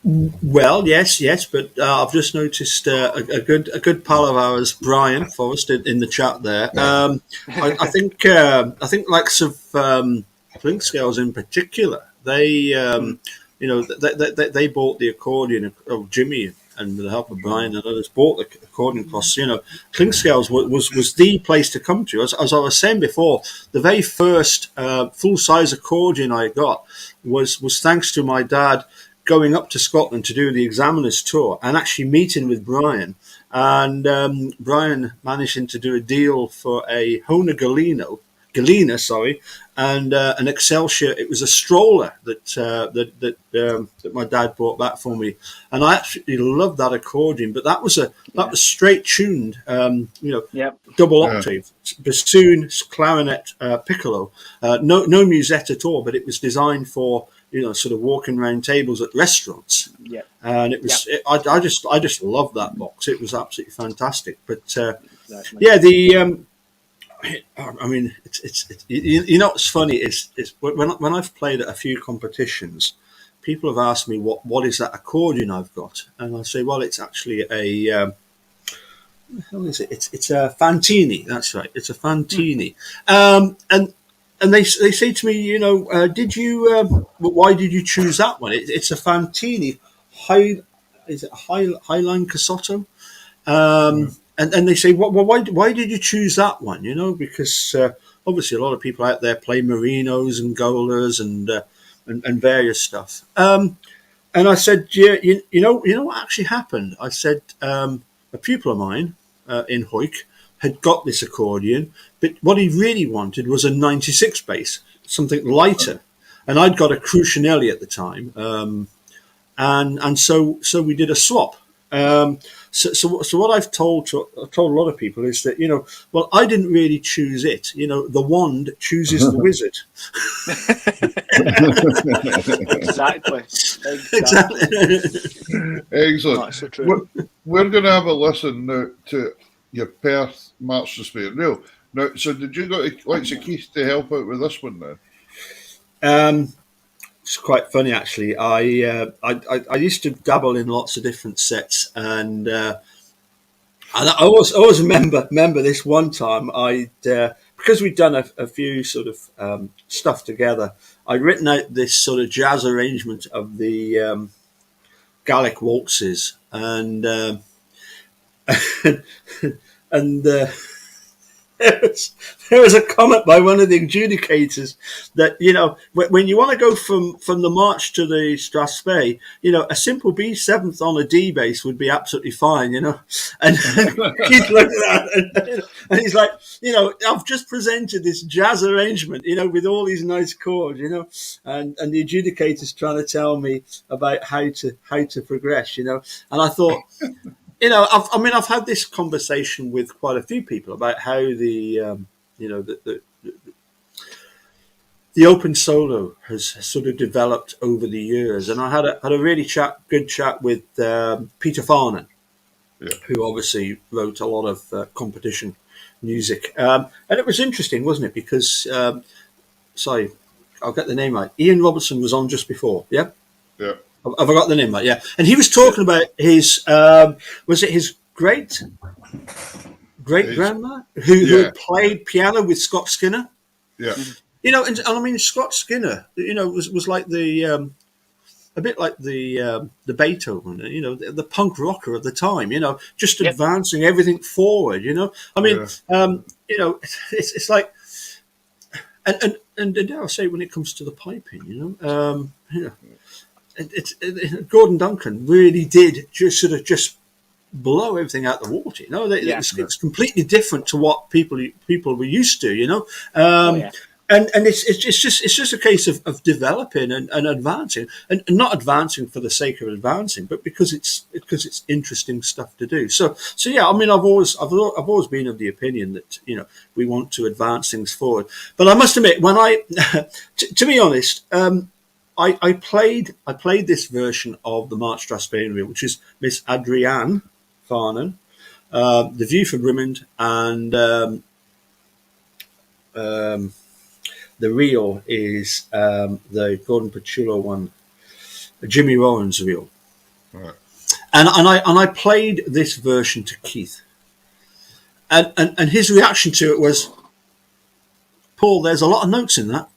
Well, yes, but I've just noticed a good pal of ours, Brian Forrest, in the chat there. I think likes of Flink Scales in particular. They they bought the accordion of Jimmy, and with the help of Brian and others, bought the accordion because Clink Scales was the place to come to. As I was saying before, the very first full size accordion I got was thanks to my dad going up to Scotland to do the examiners tour and actually meeting with Brian, and Brian managing to do a deal for a Hona Galena, and an Excelsior. It was a stroller that my dad bought back for me, and I absolutely loved that accordion. But that was straight tuned, double octave, bassoon, clarinet, piccolo, no musette at all. But it was designed for sort of walking around tables at restaurants. Yeah, and it was. I just loved that box. It was absolutely fantastic. But I mean, it's what's funny is when I've played at a few competitions, people have asked me what is that accordion I've got, and I say, well, it's actually a what the hell is it? It's a Fantini. That's right, it's a Fantini. And they say to me, did you? Why did you choose that one? It's a Fantini Highline Casotto. And they say, well, why did you choose that one? Because obviously a lot of people out there play Marinos and Golas and various stuff. And I said, yeah, you know what actually happened? I said, a pupil of mine in Hoyk had got this accordion, but what he really wanted was a 96 bass, something lighter. And I'd got a Crucianelli at the time. And so we did a swap. So what I've told a lot of people is that well, I didn't really choose it. The wand chooses the wizard. Exactly. Excellent. That's so true. We're going to have a listen now to your Perth March to Spare Rail. Now, so did you go to Lexi Keith to help out with this one now? It's quite funny, actually. I used to dabble in lots of different sets, and I always remember this one time because we'd done a few sort of stuff together. I'd written out this sort of jazz arrangement of the Gallic waltzes, and there was a comment by one of the adjudicators that when you want to go from the march to the Strasbourg, a simple B seventh on a D bass would be absolutely fine, and he's looked at that and he's like, I've just presented this jazz arrangement, with all these nice chords, and the adjudicator's trying to tell me about how to progress, and I thought. I've had this conversation with quite a few people about how the open solo has sort of developed over the years, and I had a really good chat with Peter Farnan, who obviously wrote a lot of competition music, and it was interesting, wasn't it? Because sorry, I'll get the name right. Ian Robertson was on just before, yeah. Have I got the name right? Yeah. And he was talking about his, was it his great grandma who had played piano with Scott Skinner? Yeah. And I mean, Scott Skinner, was like a bit like the Beethoven, the punk rocker of the time, just advancing everything forward, I mean, it's like, and dare I say, when it comes to the piping, Gordon Duncan really did just blow everything out the water. It's completely different to what people were used to. And it's just a case of developing and advancing, and not advancing for the sake of advancing, but because it's interesting stuff to do. So yeah, I mean, I've always been of the opinion that we want to advance things forward. But I must admit, when to be honest. I played this version of the March Strathspey reel, which is Miss Adrienne Farnan, The View from Rimmond, and the reel is the Gordon Petullo one, Jimmy Rowan's reel. Right. And I played this version to Keith, and his reaction to it was, Paul, there's a lot of notes in that.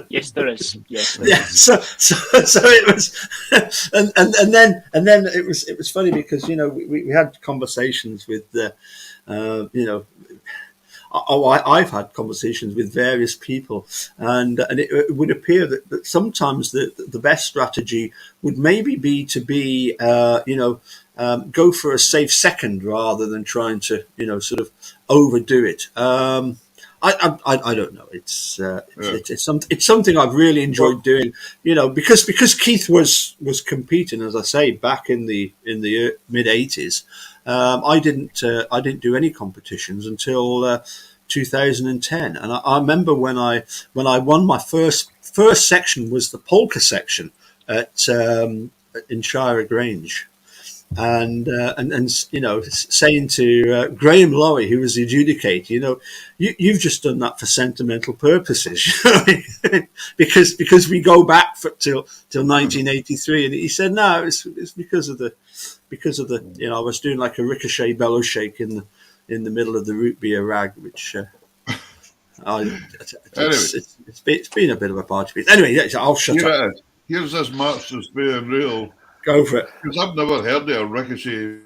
Yes, there is. Yes. Yeah. So it was, and then it was funny because we had conversations with I've had conversations with various people, and it would appear that sometimes the best strategy would maybe be to be go for a safe second rather than trying to sort of overdo it. I don't know. It's something I've really enjoyed doing. Because Keith was competing, as I say, back in the mid '80s. I didn't do any competitions until 2010, and I remember when I won my first section was the polka section at in Shire Grange. And saying to Graham Lowry, who was the adjudicator, you've just done that for sentimental purposes, because we go back till 1983, and he said no, it's because of the I was doing like a ricochet bellow shake in the middle of the root beer rag, which it's been a bit of a party piece. Anyway, I'll shut up. Here's this March Strathspey reel. Go for it. Because I've never heard of a ricochet.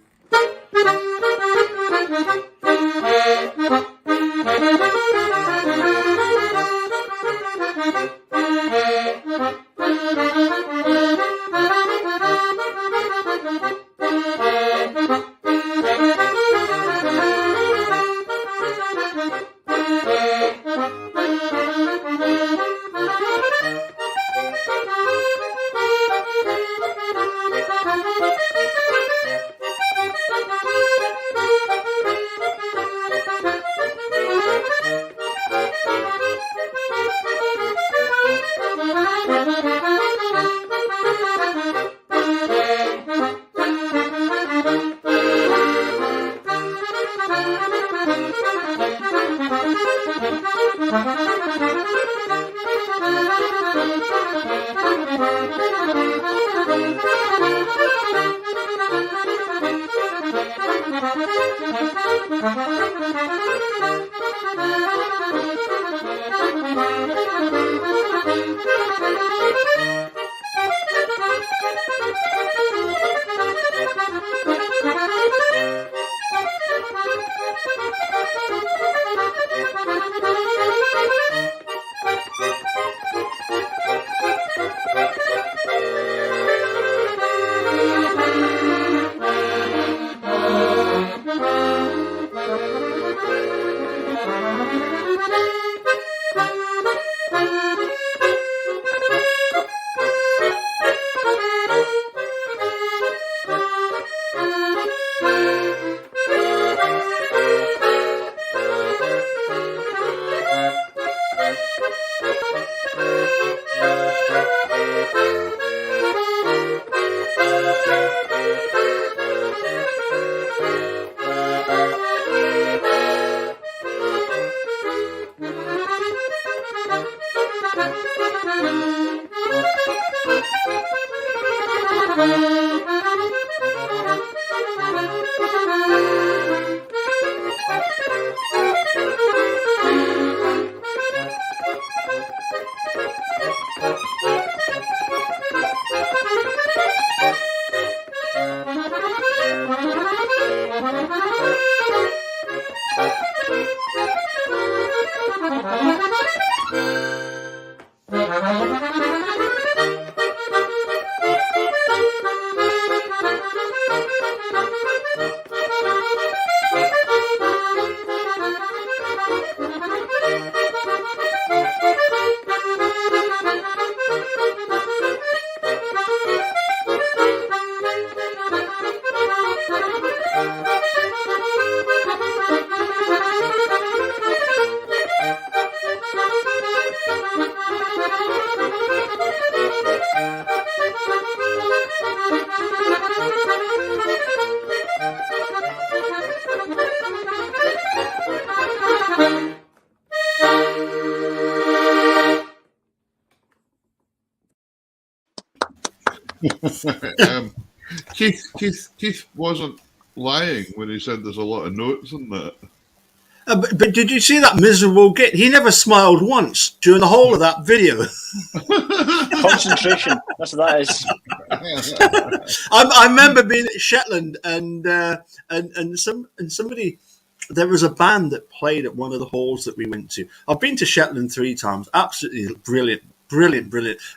Keith wasn't lying when he said there's a lot of notes in that. But did you see that miserable git? He never smiled once during the whole of that video. Concentration. That's what that is. I remember being at Shetland and somebody. There was a band that played at one of the halls that we went to. I've been to Shetland 3 times. Absolutely brilliant.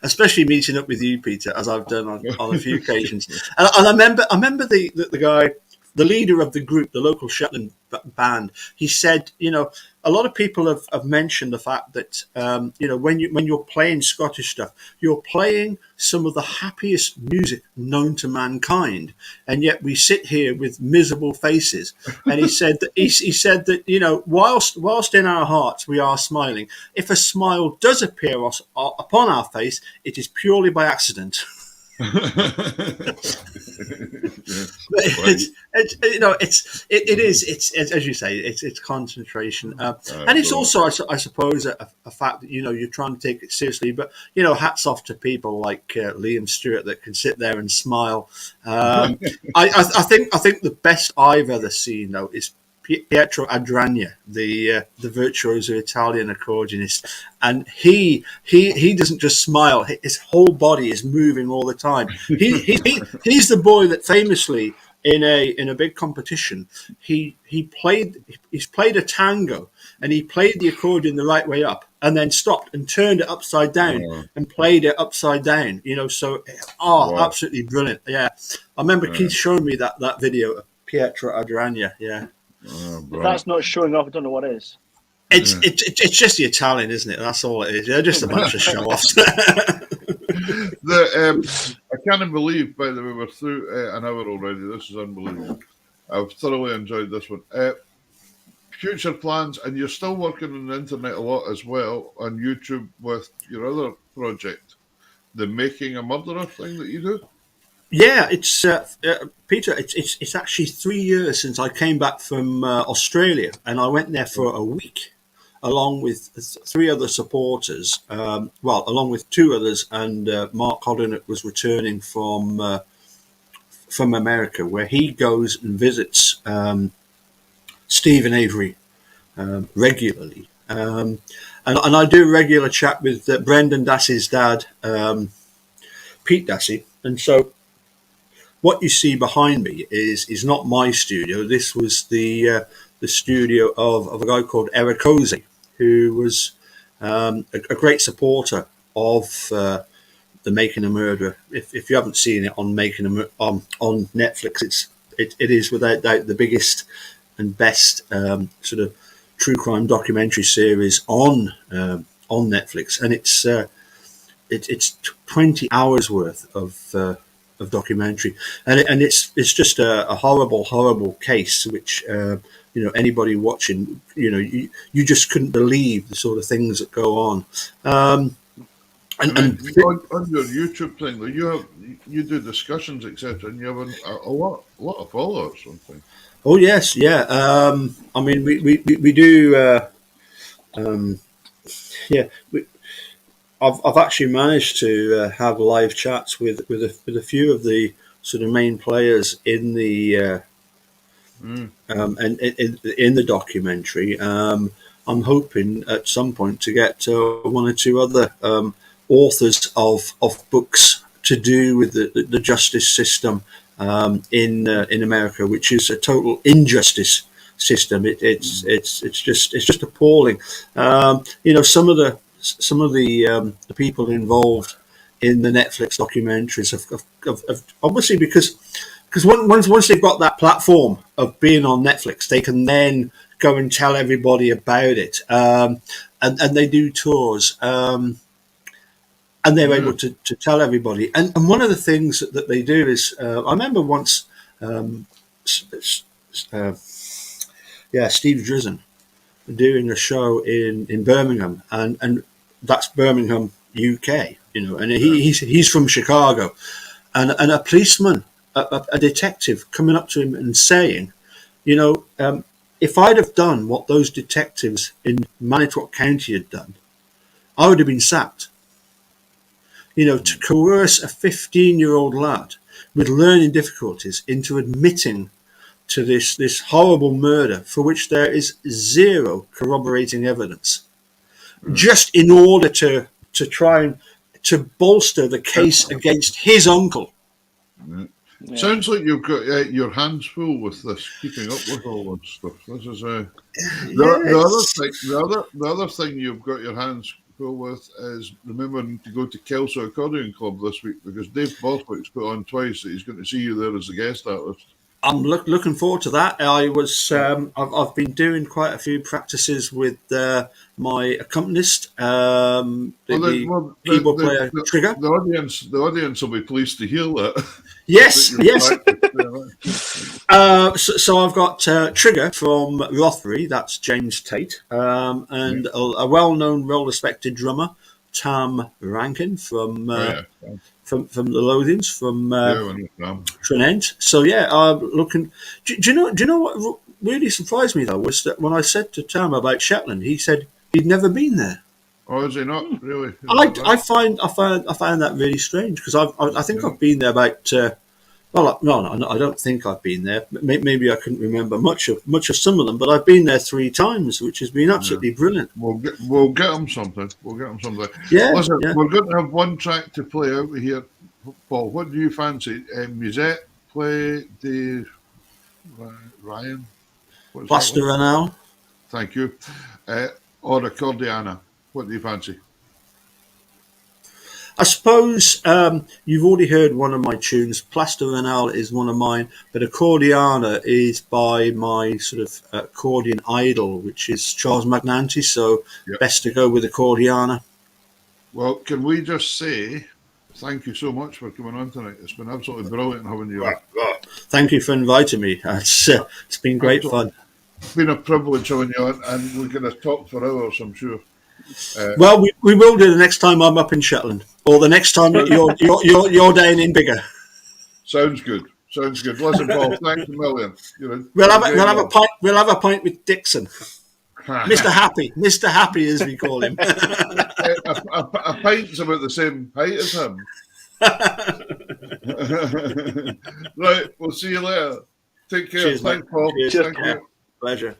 Especially meeting up with you, Peter, as I've done on a few occasions. And I remember the guy, the leader of the group, the local Shetland band. He said, a lot of people have mentioned the fact that when you're playing Scottish stuff, you're playing some of the happiest music known to mankind, and yet we sit here with miserable faces. And he said that whilst in our hearts we are smiling, if a smile does appear upon our face, it is purely by accident. It's as you say, it's concentration, and it's also I suppose a fact that you're trying to take it seriously. But hats off to people like Liam Stewart that can sit there and smile. I think the best I've ever seen though is Pietro Adragna, the virtuoso Italian accordionist, and he doesn't just smile; his whole body is moving all the time. He's the boy that famously in a big competition he's played a tango and he played the accordion the right way up and then stopped and turned it upside down and played it upside down. Absolutely brilliant. Yeah, I remember Keith showing me that video of Pietro Adragna. Yeah. If that's not showing off, I don't know what is. It's just the Italian, isn't it? That's all it is. They're just a bunch of show-offs. I can't believe, by the way, we're through an hour already. This is unbelievable. I've thoroughly enjoyed this one. Future plans, and you're still working on the internet a lot as well, on YouTube with your other project, the Making a Murderer thing that you do? Yeah, it's Peter. It's actually 3 years since I came back from Australia, and I went there for a week, along with 3 other supporters. Along with 2 others, and Mark Hodden was returning from America, where he goes and visits Stephen Avery regularly, and I do a regular chat with Brendan Dassey's dad, Pete Dassey, and so. What you see behind me is not my studio. This was the studio of a guy called Eric Hosey, who was a great supporter of the Making a Murderer. If you haven't seen it on on Netflix, it is without doubt the biggest and best sort of true crime documentary series on Netflix, and it's 20 hours worth of documentary, and it's just a horrible case which anybody watching you just couldn't believe the sort of things that go on. And on your YouTube thing, you do discussions, etc., and you have a lot of followers. Something. Oh yes, yeah. I mean, we do. I've actually managed to have live chats with a few of the sort of main players in the and in the documentary. I'm hoping at some point to get 1 or 2 other authors of books to do with the justice system in America, which is a total injustice system. It's just appalling. Some of the people involved in the Netflix documentaries have obviously because once they've got that platform of being on Netflix, they can then go and tell everybody about it, and they do tours, and they're able to tell everybody. And one of the things that they do is, I remember once, Steve Drizzen doing a show in Birmingham, and that's Birmingham, UK, and he's from Chicago, and a policeman, a detective coming up to him and saying, if I'd have done what those detectives in Manitowoc County had done, I would have been sacked. to coerce a 15-year-old lad with learning difficulties into admitting to this horrible murder for which there is zero corroborating evidence, just in order to try and to bolster the case against his uncle. Yeah. Sounds like you've got your hands full with this, keeping up with all that stuff. This is the other thing you've got your hands full with is remembering to go to Kelso Accordion Club this week, because Dave Borthwick's put on twice that he's going to see you there as a guest artist. I'm looking forward to that. I've been doing quite a few practices with my accompanist, the keyboard player Trigger. The audience will be pleased to hear that. Yes. So I've got Trigger from Rothery, that's James Tate, and a well-known, well-respected drummer, Tam Rankin from the Lothians, from Trinent. So looking. Do you know what really surprised me though was that when I said to Tam about Shetland, he said he'd never been there. Oh, is he not really? I find that really strange, because I think I've been there about. No, I don't think I've been there. Maybe I couldn't remember much of some of them, but I've been there 3 times, which has been absolutely brilliant. We'll get them something. Yeah. Listen, we're going to have one track to play out here. Paul, what do you fancy? Musette, play the Ryan? Plaster Renal. Thank you. Or Accordiana. What do you fancy? I suppose you've already heard one of my tunes. Plaster Renal is one of mine, but Accordiana is by my sort of accordion idol, which is Charles Magnanti, so best to go with Accordiana. Well, can we just say thank you so much for coming on tonight. It's been absolutely brilliant having you on. Thank you for inviting me. It's been great fun. It's been a privilege having you on, and we're going to talk for hours, I'm sure. Well, we will do the next time I'm up in Shetland, or the next time you're down in Biggar. Sounds good. Listen, Paul, thanks a million. We'll have a pint. We'll have a pint with Dixon, Mr. Happy, as we call him. a pint's about the same height as him. Right, we'll see you later. Take care. Cheers, thanks, Paul. Cheers. Thank you. Pleasure.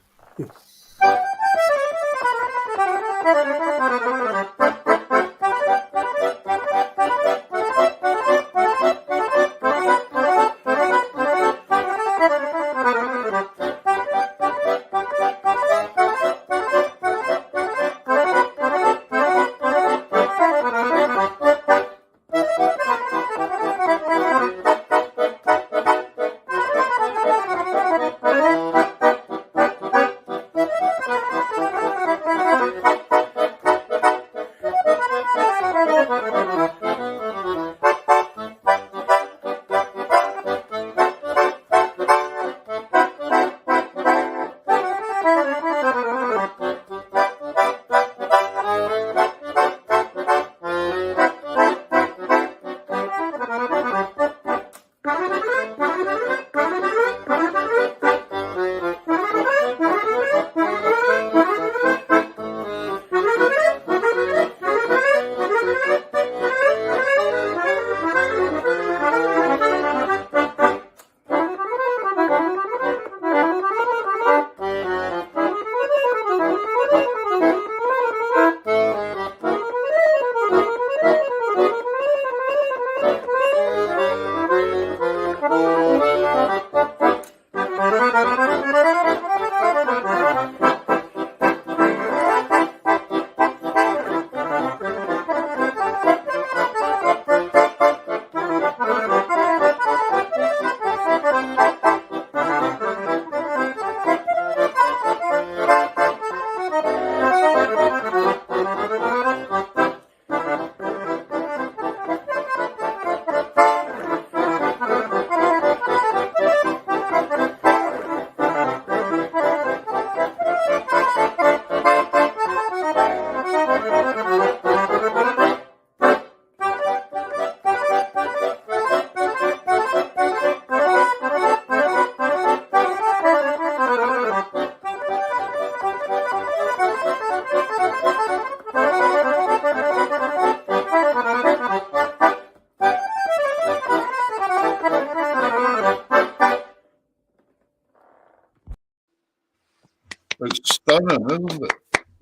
stunning, isn't it?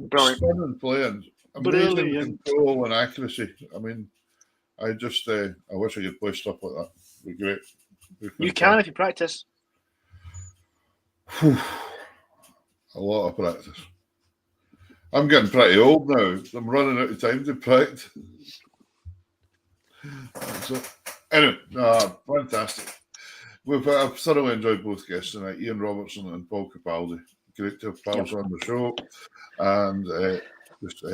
Brilliant. Stunning playing. Amazing Brilliant. control and accuracy. I mean, I wish I could play stuff like that. It'd be great. You can if you practice. A lot of practice. I'm getting pretty old now. I'm running out of time to practice. So, anyway, fantastic. I've thoroughly enjoyed both guests tonight, Ian Robertson and Paul Capaldi. Great to have pals on the show, and just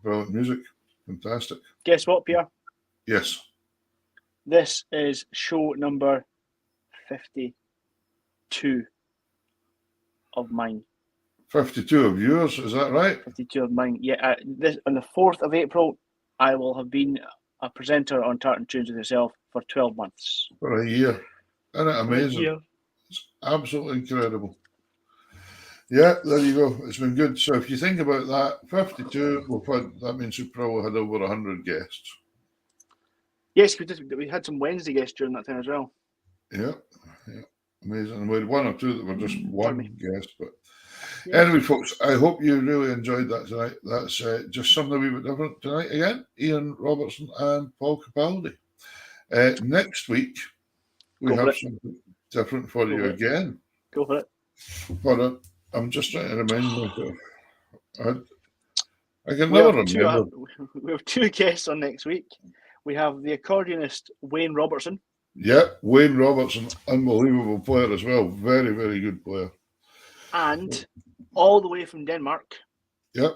brilliant music. Fantastic. Guess what, Pierre? Yes. This is show number 52 of mine. 52 of yours, is that right? 52 of mine. Yeah, this on the 4th of April, I will have been a presenter on Tartan Tunes with yourself for 12 months. For a year. Isn't it amazing? Yeah. It's absolutely incredible. Yeah, there you go. It's been good. So if you think about that, 52, that means we probably had over 100 guests. Yes, we did. We had some Wednesday guests during that time as well. Yeah. Amazing. And we had one or two that were just one guest. But yeah. Anyway, folks, I hope you really enjoyed that tonight. That's just something a wee bit different tonight again. Ian Robertson and Paul Capaldi. Next week, we have something different for you again. Go for it. But I'm just trying to remind myself. I can never remember. We have two guests on next week. We have the accordionist Wayne Robertson. Yeah, Wayne Robertson, unbelievable player as well. Very, very good player. And all the way from Denmark, yep,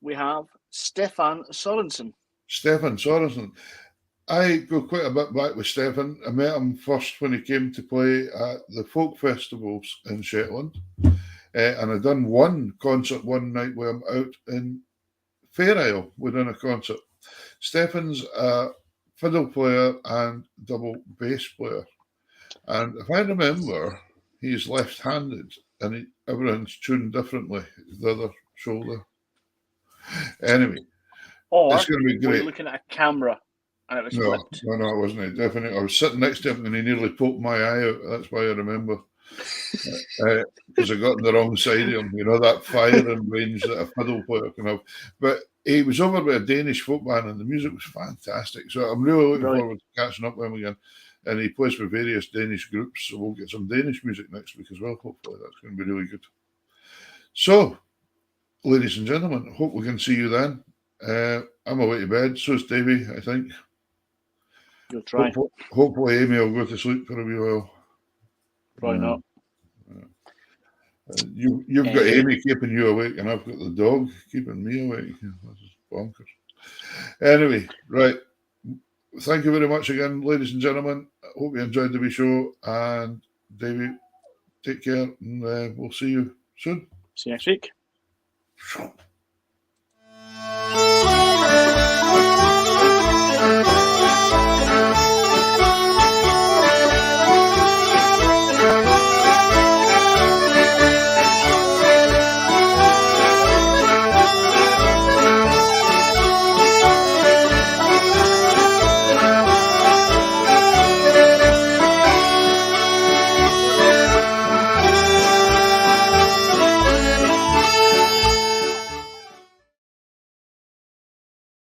we have Stefan Sorensen. Stefan Sorensen. I go quite a bit back with Stefan. I met him first when he came to play at the folk festivals in Shetland. And I'd done one concert one night with him out in Fair Isle. We done a concert. Stefan's a fiddle player and double bass player. And if I remember, he's left-handed and everyone's tuned differently, the other shoulder. Anyway, or it's going to be great. Were you looking at a camera and it was flipped? No, it wasn't. Definitely. I was sitting next to him and he nearly poked my eye out. That's why I remember. Because I got on the wrong side of him. You know, that firing range that a fiddle player can have. But he was over with a Danish folk band and the music was fantastic. So I'm really looking forward to catching up with him again. And he plays with various Danish groups, so we'll get some Danish music next week as well. Hopefully that's going to be really good. So, ladies and gentlemen, hope we can see you then. I'm away to bed, so is Davey, I think. You'll try. Hopefully Amy will go to sleep for a wee while. Probably not. You've got Amy keeping you awake, and I've got the dog keeping me awake. This is bonkers. Anyway, right. Thank you very much again, ladies and gentlemen. I hope you enjoyed the wee show. And Davey, take care, and we'll see you soon. See you next week. Sure.